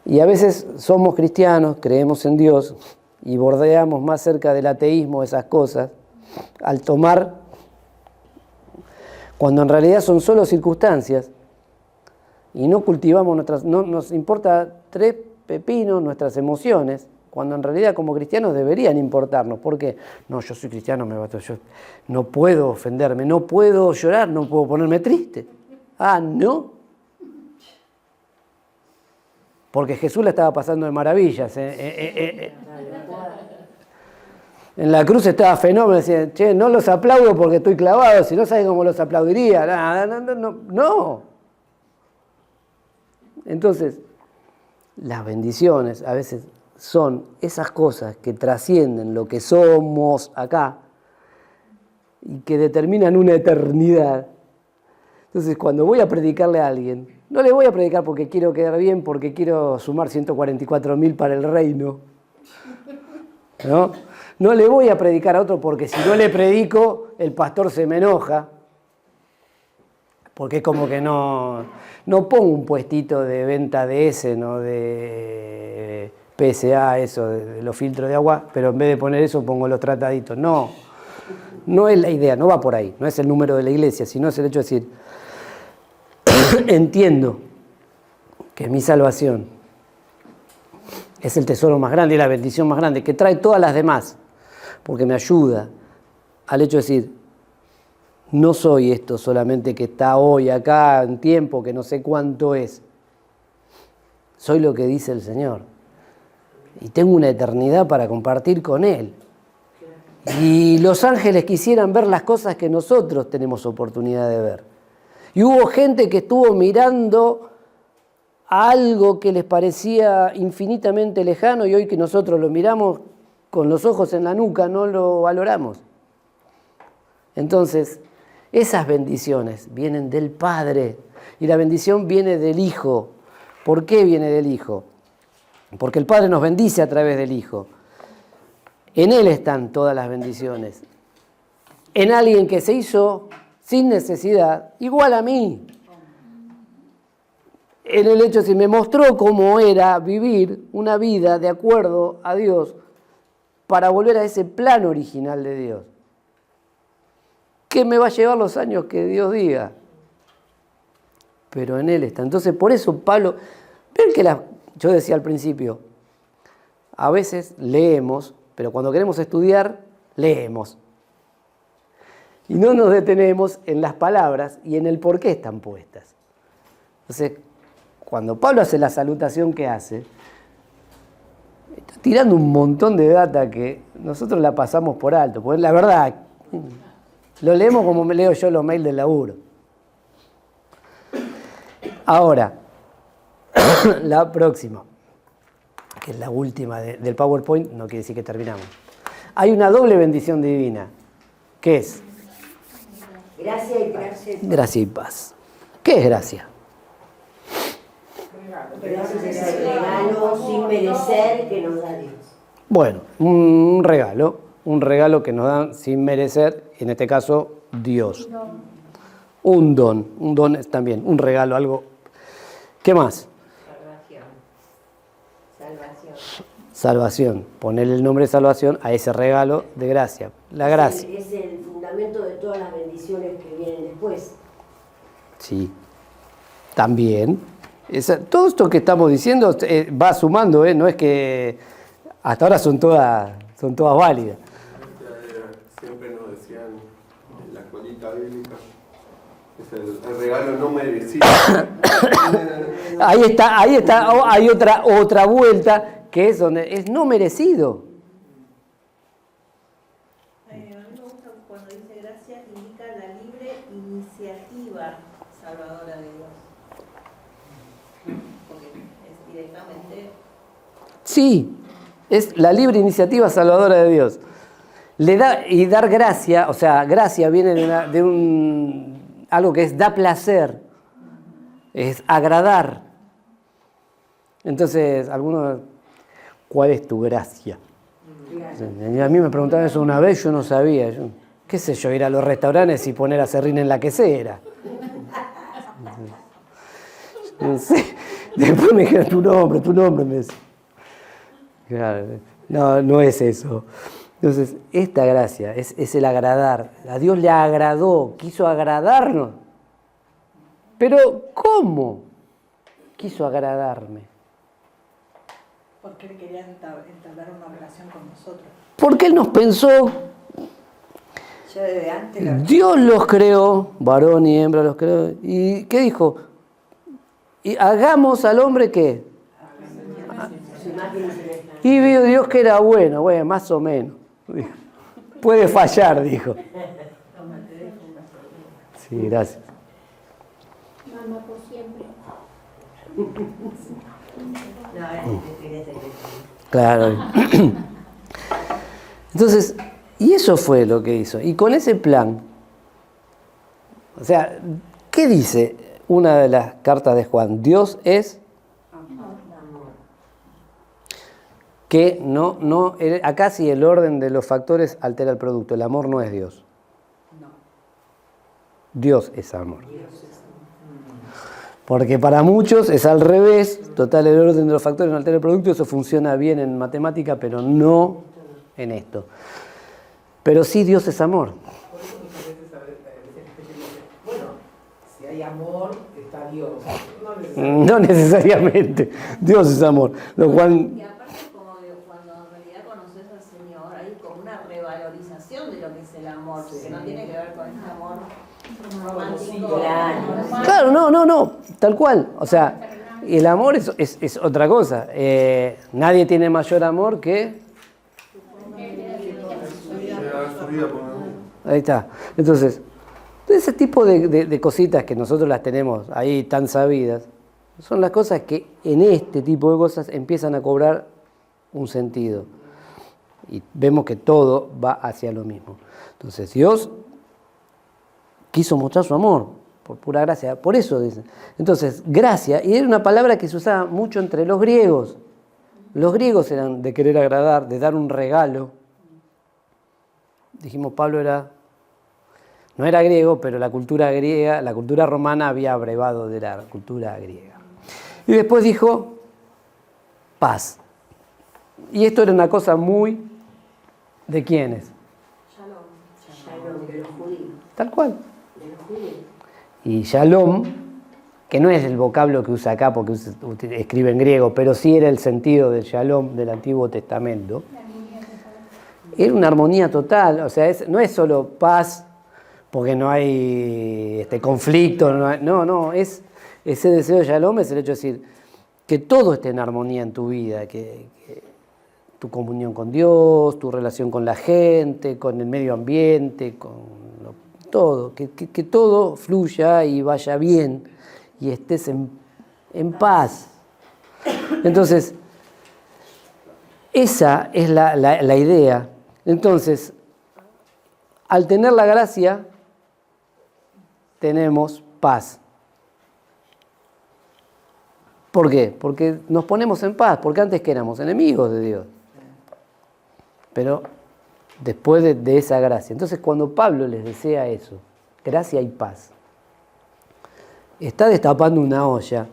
Y a veces somos cristianos, creemos en Dios y bordeamos más cerca del ateísmo esas cosas al tomar, cuando en realidad son solo circunstancias y no cultivamos no nos importa 3 pepinos nuestras emociones, cuando en realidad como cristianos deberían importarnos. ¿Por qué? No, yo soy cristiano, yo no puedo ofenderme, no puedo llorar, no puedo ponerme triste. Ah, ¿no? Porque Jesús la estaba pasando de maravillas. En la cruz estaba fenómeno, decían, che, no los aplaudo porque estoy clavado, si no saben cómo los aplaudiría. No. Entonces, las bendiciones a veces son esas cosas que trascienden lo que somos acá y que determinan una eternidad. Entonces, cuando voy a predicarle a alguien, no le voy a predicar porque quiero quedar bien, porque quiero sumar 144.000 para el reino. No le voy a predicar a otro porque si no le predico, el pastor se me enoja. Porque como que no pongo un puestito de venta de ese, ¿no? De PSA, eso, de los filtros de agua, pero en vez de poner eso pongo los trataditos. No es la idea, no va por ahí, no es el número de la iglesia, sino es el hecho de decir, entiendo que mi salvación es el tesoro más grande y la bendición más grande, que trae todas las demás, porque me ayuda al hecho de decir, no soy esto solamente que está hoy acá en tiempo, que no sé cuánto es. Soy lo que dice el Señor. Y tengo una eternidad para compartir con Él. Y los ángeles quisieran ver las cosas que nosotros tenemos oportunidad de ver. Y hubo gente que estuvo mirando a algo que les parecía infinitamente lejano y hoy que nosotros lo miramos con los ojos en la nuca no lo valoramos. Entonces, esas bendiciones vienen del Padre y la bendición viene del Hijo. ¿Por qué viene del Hijo? Porque el Padre nos bendice a través del Hijo. En Él están todas las bendiciones. En alguien que se hizo sin necesidad, igual a mí. En el hecho de que me mostró cómo era vivir una vida de acuerdo a Dios para volver a ese plan original de Dios. Que me va a llevar los años que Dios diga. Pero en Él está. Entonces, por eso Pablo, ven que yo decía al principio, a veces leemos, pero cuando queremos estudiar, leemos. Y no nos detenemos en las palabras y en el por qué están puestas. Entonces, cuando Pablo hace la salutación que hace, está tirando un montón de data que nosotros la pasamos por alto. Porque la verdad, lo leemos como me leo yo los mails del laburo. Ahora, la próxima, que es la última del PowerPoint, no quiere decir que terminamos. Hay una doble bendición divina, que es Gracia y paz. gracia y paz. ¿Qué es gracia? Gracias es el regalo sin merecer que nos da Dios. Bueno, un regalo que nos dan sin merecer, en este caso Dios. Un don es también un regalo, algo. ¿Qué más? Salvación. Ponerle el nombre de salvación a ese regalo de gracia. La gracia. Es el fundamento de todas las bendiciones que vienen después. Sí. También. Todo esto que estamos diciendo va sumando, no es que hasta ahora son todas válidas. Siempre nos decían en la escuelita bíblica, es el regalo no merecido. Ahí está, hay otra vuelta que es donde es no merecido. A mí me gusta cuando dice gracia, indica la libre iniciativa salvadora de Dios. Porque es directamente. Sí, es la libre iniciativa salvadora de Dios. Y dar gracia, o sea, gracia viene de algo que es da placer, es agradar. Entonces, algunos, ¿cuál es tu gracia? A mí me preguntaban eso una vez, yo no sabía. ¿Qué sé yo? Ir a los restaurantes y poner aserrín en la quesera. No sé. Después me dijeron tu nombre, me decía. Claro, no es eso. Entonces, esta gracia es el agradar. A Dios le agradó, quiso agradarnos. Pero, ¿cómo quiso agradarme? Porque Él quería entablar una relación con nosotros. Porque Él nos pensó, Ya desde antes Dios los creó, varón y hembra los creó. ¿Y qué dijo? Y hagamos al hombre ¿qué? Y vio Dios que era bueno, más o menos. Puede fallar, dijo. Sí, gracias. Mamá por siempre. Claro. Entonces, y eso fue lo que hizo. Y con ese plan, o sea, ¿qué dice una de las cartas de Juan? Dios es que acá sí el orden de los factores altera el producto. El amor no es Dios. Dios es amor. Porque para muchos es al revés, total el orden de los factores no altera el producto, eso funciona bien en matemática, pero no en esto. Pero sí Dios es amor. Por eso muchas veces a veces dicen, bueno, si hay amor, está Dios. No necesariamente. Dios es amor. Lo cual, Y aparte, como cuando en realidad conoces al Señor, hay como una revalorización de lo que es el amor, que no tiene que ver con este amor romántico. claro, no, tal cual. O sea, el amor es otra cosa. Nadie tiene mayor amor que... Ahí está. Entonces, ese tipo de cositas que nosotros las tenemos ahí tan sabidas, son las cosas que en este tipo de cosas empiezan a cobrar un sentido. Y vemos que todo va hacia lo mismo. Entonces, Dios quiso mostrar su amor, por pura gracia. Por eso dicen. Entonces, gracia, y era una palabra que se usaba mucho entre los griegos. Los griegos eran de querer agradar, de dar un regalo. Dijimos, Pablo no era griego, pero la cultura griega, la cultura romana había abrevado de la cultura griega. Y después dijo, paz. Y esto era una cosa muy, ¿de quiénes? Shalom, de los judíos. Tal cual. De los judíos. Y shalom, que no es el vocablo que usa acá porque escribe en griego, pero sí era el sentido del shalom del Antiguo Testamento. Era una armonía total, o sea, no es solo paz porque no hay conflicto, no, es ese deseo de shalom, es el hecho de decir que todo esté en armonía en tu vida, que tu comunión con Dios, tu relación con la gente, con el medio ambiente, con todo, que todo fluya y vaya bien y estés en paz. Entonces, esa es la idea. Entonces, al tener la gracia, tenemos paz. ¿Por qué? Porque nos ponemos en paz, porque antes que éramos enemigos de Dios. Pero después de esa gracia. Entonces, cuando Pablo les desea eso, gracia y paz, está destapando una olla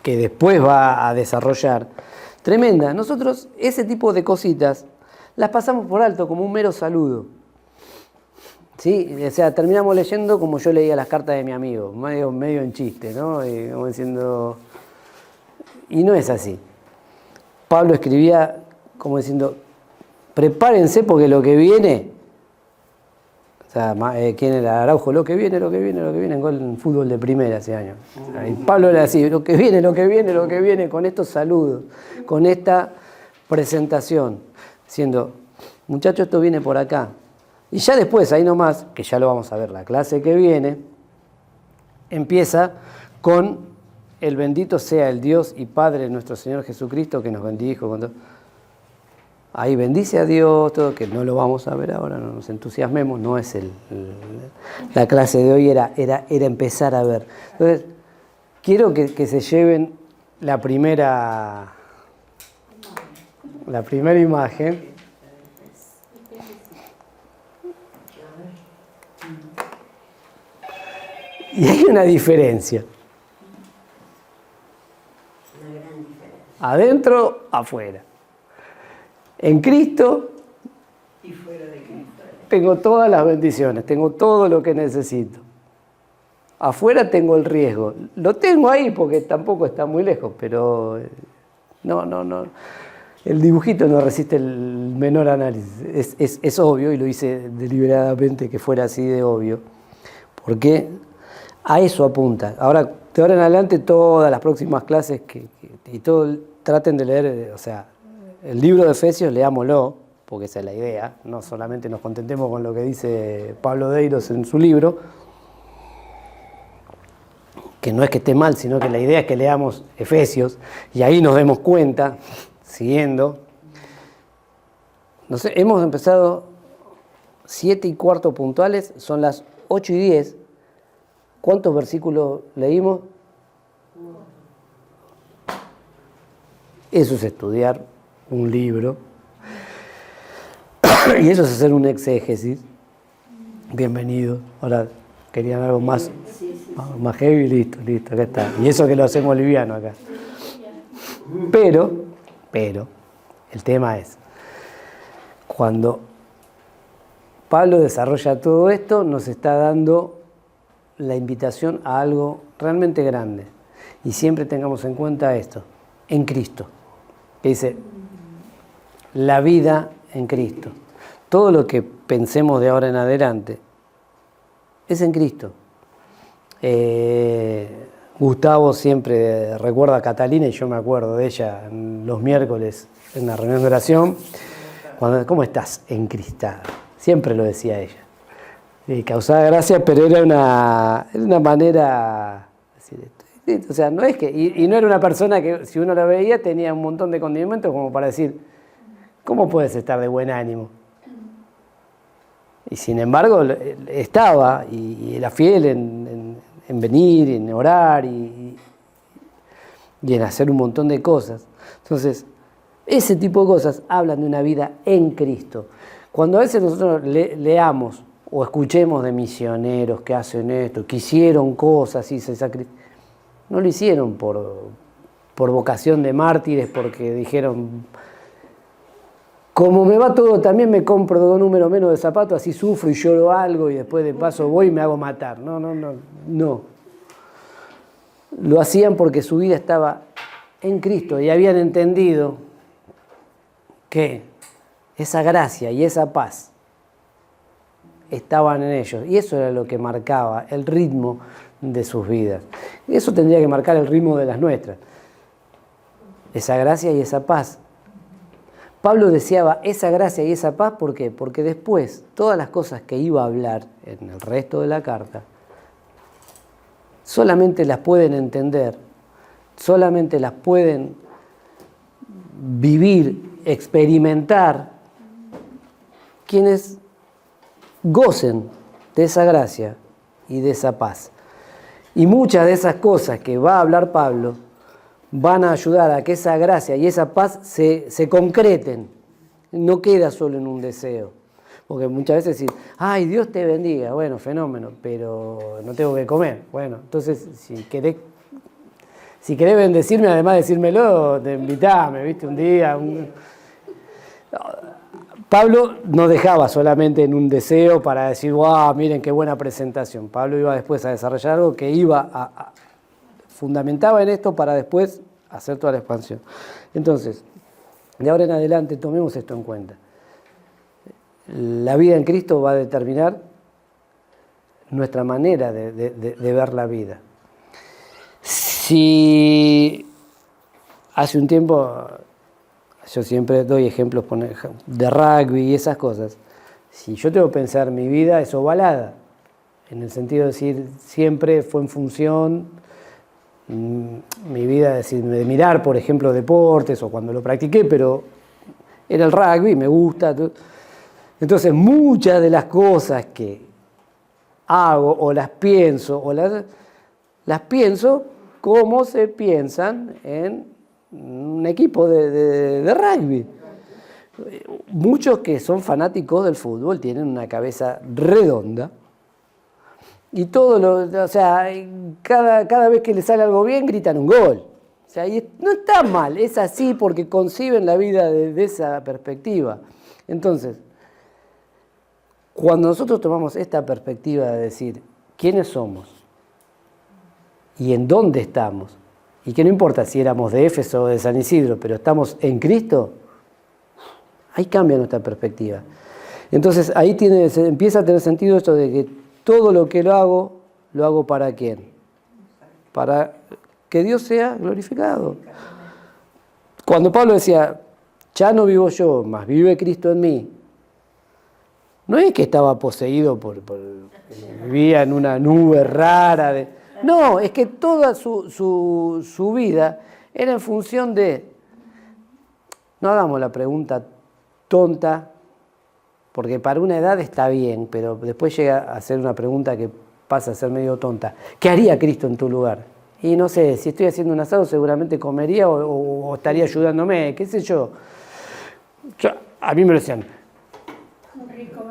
que después va a desarrollar, tremenda. Nosotros ese tipo de cositas las pasamos por alto como un mero saludo. ¿Sí? O sea, terminamos leyendo como yo leía las cartas de mi amigo, medio en chiste, ¿no? Y como diciendo... Y no es así. Pablo escribía como diciendo, prepárense porque lo que viene, o sea, ¿quién era? Araujo, lo que viene, en gol en fútbol de primera hace años. O sea, y Pablo era así, lo que viene, con estos saludos, con esta presentación, diciendo, muchachos, esto viene por acá. Y ya después, ahí nomás, que ya lo vamos a ver, la clase que viene, empieza con el bendito sea el Dios y Padre de nuestro Señor Jesucristo que nos bendijo. Ahí bendice a Dios, todo, que no lo vamos a ver ahora, no nos entusiasmemos, no es la clase de hoy, era empezar a ver. Entonces, quiero que se lleven la primera imagen. Y hay una diferencia. Una gran diferencia. Adentro, afuera. En Cristo Y fuera de Cristo. tengo todas las bendiciones, tengo todo lo que necesito. Afuera tengo el riesgo. Lo tengo ahí porque tampoco está muy lejos, pero no. El dibujito no resiste el menor análisis. Es obvio, y lo hice deliberadamente que fuera así de obvio, porque a eso apunta. Ahora, de ahora en adelante, todas las próximas clases y todo, traten de leer, o sea, el libro de Efesios, leámoslo, porque esa es la idea, no solamente nos contentemos con lo que dice Pablo Deiros en su libro, que no es que esté mal, sino que la idea es que leamos Efesios, y ahí nos demos cuenta, siguiendo. No sé, hemos empezado 7:15 puntuales, son las 8:10. ¿Cuántos versículos leímos? Eso es estudiar un libro. Y eso es hacer un exégesis. Bienvenido. Ahora, ¿querían algo más? Más heavy, listo, acá está. Y eso que lo hacemos liviano acá. Pero, el tema es, cuando Pablo desarrolla todo esto, nos está dando la invitación a algo realmente grande. Y siempre tengamos en cuenta esto, en Cristo. Que dice, la vida en Cristo. Todo lo que pensemos de ahora en adelante es en Cristo. Gustavo siempre recuerda a Catalina, y yo me acuerdo de ella los miércoles en la reunión de oración, ¿cómo estás encristada? Siempre lo decía ella. Y causaba gracia, pero era una manera de decir esto. O sea, no es que, y no era una persona que, si uno la veía, tenía un montón de condimentos como para decir, ¿cómo puedes estar de buen ánimo? Y sin embargo, estaba, y era fiel en venir, en orar, y en hacer un montón de cosas. Entonces, ese tipo de cosas hablan de una vida en Cristo. Cuando a veces nosotros leamos o escuchemos de misioneros que hacen esto, que hicieron cosas y se sacrificaron, no lo hicieron por vocación de mártires, porque dijeron, como me va todo, también me compro 2 números menos de zapatos, así sufro y lloro algo y después de paso voy y me hago matar. No. Lo hacían porque su vida estaba en Cristo y habían entendido que esa gracia y esa paz estaban en ellos. Y eso era lo que marcaba el ritmo de sus vidas. Y eso tendría que marcar el ritmo de las nuestras. Esa gracia y esa paz. Pablo deseaba esa gracia y esa paz, ¿por qué? Porque después todas las cosas que iba a hablar en el resto de la carta solamente las pueden entender, solamente las pueden vivir, experimentar quienes gocen de esa gracia y de esa paz. Y muchas de esas cosas que va a hablar Pablo van a ayudar a que esa gracia y esa paz se concreten. No queda solo en un deseo. Porque muchas veces decís, ay, Dios te bendiga. Bueno, fenómeno, pero no tengo que comer. Bueno, entonces, si querés bendecirme, además de decírmelo, te invitame, ¿viste? Un día. Pablo no dejaba solamente en un deseo para decir, wow, miren qué buena presentación. Pablo iba después a desarrollar algo que fundamentaba en esto para después hacer toda la expansión. Entonces, de ahora en adelante tomemos esto en cuenta. La vida en Cristo va a determinar nuestra manera de ver la vida. Si hace un tiempo, yo siempre doy ejemplos de rugby y esas cosas, si yo tengo que pensar mi vida es ovalada, en el sentido de decir, siempre fue en función, mi vida de mirar, por ejemplo, deportes o cuando lo practiqué, pero era el rugby, me gusta. Entonces, muchas de las cosas que hago o las pienso, las pienso como se piensan en un equipo de rugby. Muchos que son fanáticos del fútbol tienen una cabeza redonda y o sea, cada vez que les sale algo bien gritan un gol. O sea, y no está mal, es así porque conciben la vida desde esa perspectiva. Entonces, cuando nosotros tomamos esta perspectiva de decir quiénes somos y en dónde estamos, y que no importa si éramos de Éfeso o de San Isidro, pero estamos en Cristo, ahí cambia nuestra perspectiva. Entonces ahí empieza a tener sentido esto de que todo lo que lo hago ¿para quién? Para que Dios sea glorificado. Cuando Pablo decía, ya no vivo yo, mas vive Cristo en mí, no es que estaba poseído vivía en una nube rara. No, es que toda su vida era en función de, no hagamos la pregunta tonta, porque para una edad está bien, pero después llega a ser una pregunta que pasa a ser medio tonta. ¿Qué haría Cristo en tu lugar? Y no sé, si estoy haciendo un asado seguramente comería o estaría ayudándome, qué sé yo. A mí me lo decían.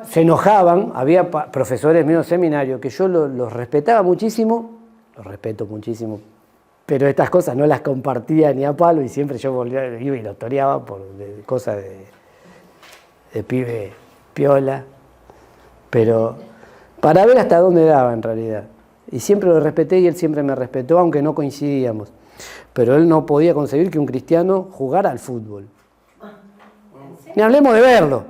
Se enojaban, había profesores míos de seminario que yo los respetaba muchísimo, los respeto muchísimo, pero estas cosas no las compartía ni a palo y siempre yo iba y lo toreaba por cosas de pibe piola, pero para ver hasta dónde daba en realidad. Y siempre lo respeté y él siempre me respetó, aunque no coincidíamos. Pero él no podía concebir que un cristiano jugara al fútbol. Ni hablemos de verlo.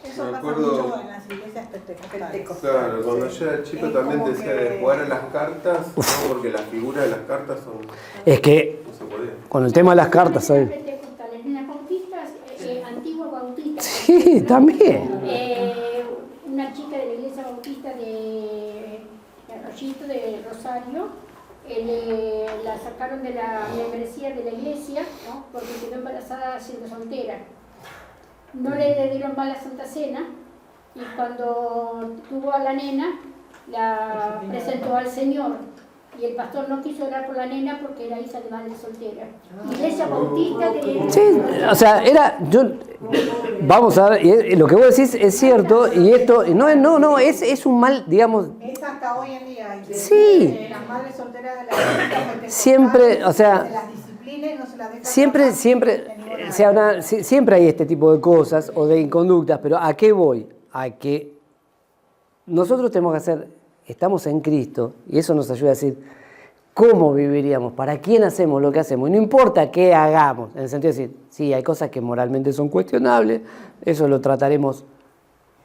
Eso Me pasa acuerdo- mucho en las iglesias pentecostales. Claro, cuando yo era chico Es también como decía que- de jugar a las cartas, no, porque las figuras de las cartas son. Es que No se podía. con el tema de las cartas, ¿sabes? Pentecostales, en las bautistas, antiguas bautistas. Sí, también. Una chica de la iglesia bautista de Arroyito, de Rosario, la sacaron de la membresía de la iglesia, ¿no? Porque quedó embarazada siendo soltera. No le dieron más la Santa Cena y cuando tuvo a la nena, la presentó al Señor. Y el pastor no quiso orar por la nena porque era hija de madre soltera. Iglesia bautista de... Sí, o sea, vamos a ver, y lo que vos decís es cierto, y esto, no, es un mal, digamos, Es hasta hoy en día. Y Sí. las madres solteras de la iglesia pentecostal, Siempre, o sea, se las disciplina y no se las deja siempre, siempre hay este tipo de cosas o de inconductas, pero ¿a qué voy? A que nosotros tenemos que estamos en Cristo, y eso nos ayuda a decir cómo viviríamos, para quién hacemos lo que hacemos, y no importa qué hagamos, en el sentido de decir, sí, hay cosas que moralmente son cuestionables, eso lo trataremos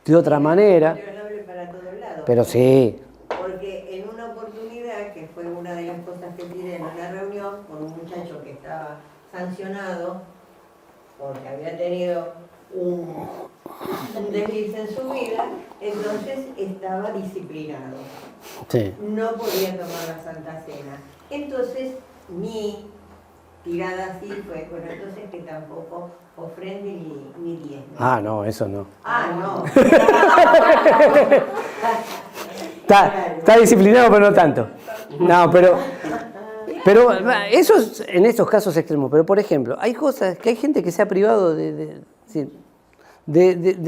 de otra manera, Cuestionable para todos lados. pero sí, Porque en una oportunidad, que fue una de las cosas que pide en una reunión con un muchacho que estaba sancionado porque había tenido un desliz en su vida, entonces estaba disciplinado. sí. No podía tomar la Santa Cena. Entonces mi tirada así fue, bueno, entonces que tampoco ofrende ni diezmo. Ah, no, eso no. No. Está disciplinado, pero no tanto. No, pero eso es en esos casos extremos. Pero, por ejemplo, hay cosas que hay gente que se ha privado de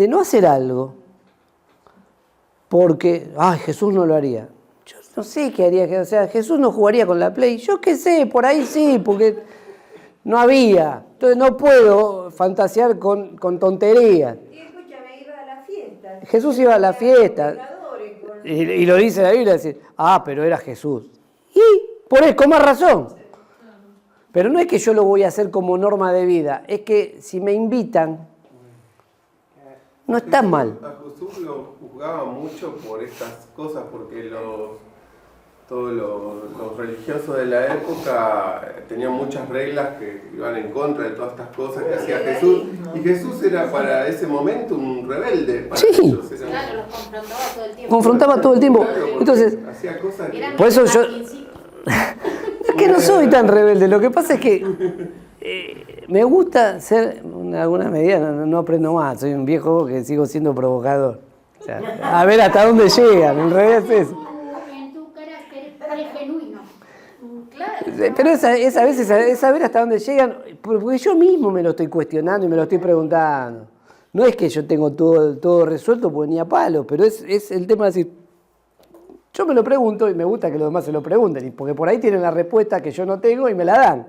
no hacer algo porque, Jesús no lo haría. Yo no sé qué haría, o sea, Jesús no jugaría con la Play. Yo qué sé, por ahí sí, porque no había. Entonces no puedo fantasear con tonterías. Y escúchame, iba a la fiesta. Jesús iba a la fiesta. Pecadores, con- Y lo dice la Biblia, decir, pero era Jesús. Y con más razón. Pero no es que yo lo voy a hacer como norma de vida, es que si me invitan, no está mal. A Jesús lo juzgaba mucho por estas cosas, porque todos los religiosos de la época tenían muchas reglas que iban en contra de todas estas cosas que hacía Jesús. Y Jesús era para ese momento un rebelde. Para Sí. ellos era Claro, los confrontaba todo el tiempo. Confrontaba todo el tiempo. Claro, porque Entonces, hacía cosas que... Eran por eso yo- al principio. es que no soy tan rebelde, lo que pasa es que me gusta ser, en alguna medida, no aprendo más, soy un viejo que sigo siendo provocador. O sea, a ver hasta dónde llegan, en realidad es eso. En tu carácter es genuino. Claro. Pero es a veces es saber hasta dónde llegan, porque yo mismo me lo estoy cuestionando y me lo estoy preguntando. No es que yo tengo todo resuelto, porque ni a palo, pero es el tema de decir, yo me lo pregunto y me gusta que los demás se lo pregunten, porque por ahí tienen la respuesta que yo no tengo y me la dan.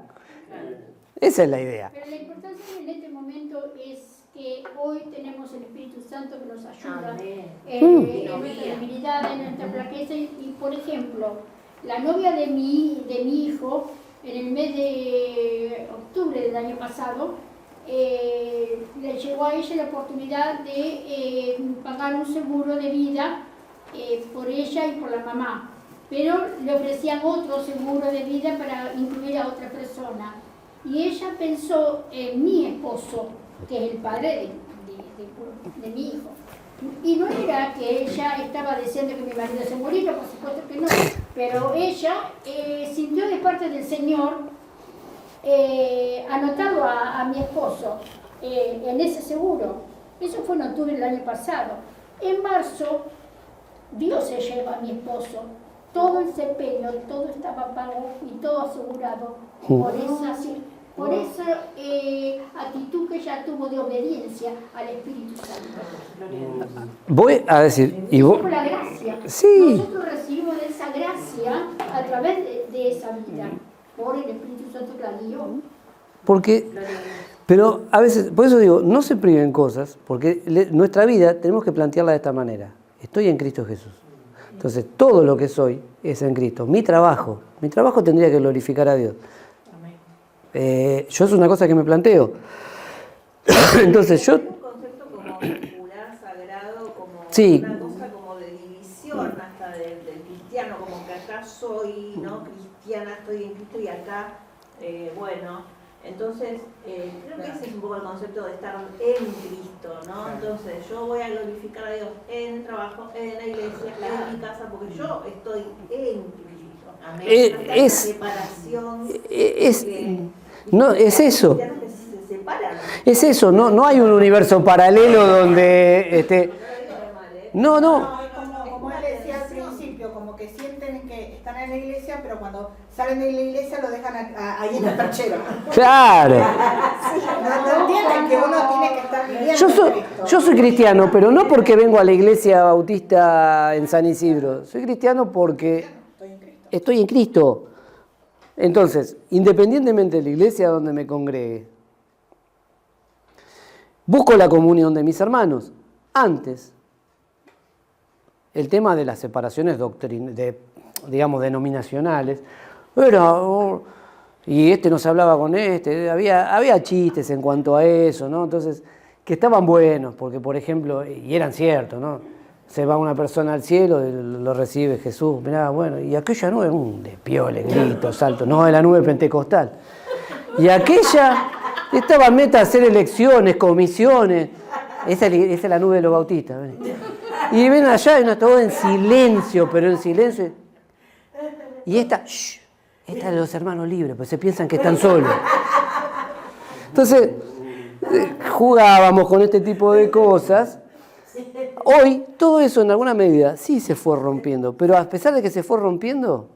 Esa es la idea. Pero la importancia en este momento es que hoy tenemos el Espíritu Santo que nos ayuda Amén. en nuestra debilidad, en nuestra flaqueza. Y, por ejemplo, la novia de mi hijo, en el mes de octubre del año pasado, le llegó a ella la oportunidad de pagar un seguro de vida por ella y por la mamá. Pero le ofrecían otro seguro de vida para incluir a otra persona. Y ella pensó en mi esposo, que es el padre de mi hijo. Y no era que ella estaba deseando que mi marido se muriera, por supuesto que no, pero ella sintió de parte del Señor anotado a mi esposo en ese seguro. Eso fue en octubre del año pasado. En marzo, Dios se lleva a mi esposo. Todo el empeño, todo estaba pago y todo asegurado por esa actitud que ella tuvo de obediencia al Espíritu Santo. Voy a decir, y vos, Por la gracia. Sí. Nosotros recibimos esa gracia a través de esa vida, por el Espíritu Santo que la guió. porque, pero a veces, por eso digo, no se priven cosas, porque nuestra vida tenemos que plantearla de esta manera. Estoy en Cristo Jesús. Entonces, todo lo que soy es en Cristo. Mi trabajo tendría que glorificar a Dios. Yo es una cosa que me planteo. Entonces, yo... Un concepto como secular, sagrado, como Sí. una cosa como de división hasta del cristiano, como que acá soy no cristiana, estoy en Cristo y acá, bueno, entonces creo que ese es un poco el concepto de estar en Cristo, ¿no? Entonces yo voy a glorificar a Dios en el trabajo, en la iglesia, en mi casa, porque yo estoy en Cristo. Amén. Hasta esa separación. No, es eso. Que se separan. Es eso, no hay un universo paralelo donde... No. No, es como él decía al principio, como que sienten que están en la iglesia, pero cuando salen de la iglesia lo dejan ahí en el perchero. Claro. No entienden que uno tiene que estar viviendo Yo soy cristiano, pero no porque vengo a la iglesia bautista en San Isidro. Soy cristiano porque estoy en Cristo. Entonces, independientemente de la iglesia donde me congregue, busco la comunión de mis hermanos. Antes, el tema de las separaciones digamos, denominacionales, y este no se hablaba con este, había chistes en cuanto a eso, ¿no? Entonces, que estaban buenos, porque por ejemplo, y eran ciertos, ¿no? Se va una persona al cielo, lo recibe Jesús, mirá, bueno, y aquella nube, de piole, gritos, saltos, no, de la nube pentecostal. Y aquella estaba meta a hacer elecciones, comisiones, esa es la nube de los bautistas. ¿Ven? Y ven allá, y todo en silencio, pero en silencio. Y esta es de los hermanos libres, pues se piensan que están solos. Entonces, jugábamos con este tipo de cosas. Hoy, todo eso en alguna medida sí se fue rompiendo, pero a pesar de que se fue rompiendo,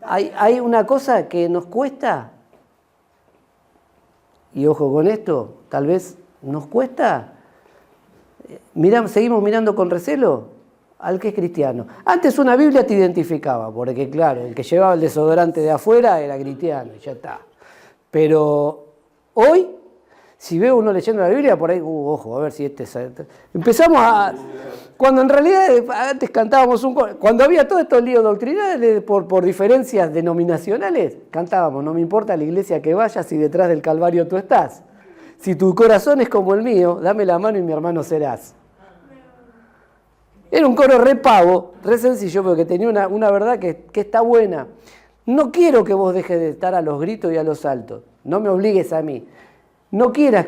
hay una cosa que nos cuesta, y ojo con esto, tal vez nos cuesta, seguimos mirando con recelo al que es cristiano. Antes una Biblia te identificaba, porque claro, el que llevaba el desodorante de afuera era cristiano y ya está. Pero hoy, Si veo uno leyendo la Biblia, por ahí, ojo, a ver si empezamos a... Cuando en realidad antes cantábamos un coro, cuando había todos estos líos doctrinales por diferencias denominacionales, cantábamos, no me importa la iglesia que vayas si detrás del Calvario tú estás. Si tu corazón es como el mío, dame la mano y mi hermano serás. Era un coro re pavo, re sencillo, pero que tenía una verdad que está buena. No quiero que vos dejes de estar a los gritos y a los saltos. No me obligues a mí. No quieras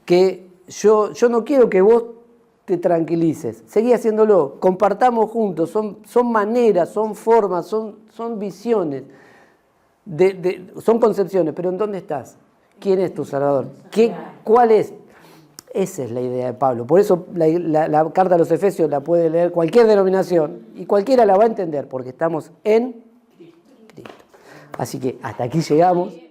que yo no quiero que vos te tranquilices. Seguí haciéndolo. Compartamos juntos. Son maneras, son formas, son visiones, son concepciones. Pero ¿en dónde estás? ¿Quién es tu Salvador? ¿Cuál es? Esa es la idea de Pablo. Por eso la carta a los Efesios la puede leer cualquier denominación y cualquiera la va a entender, porque estamos en Cristo. Así que hasta aquí llegamos.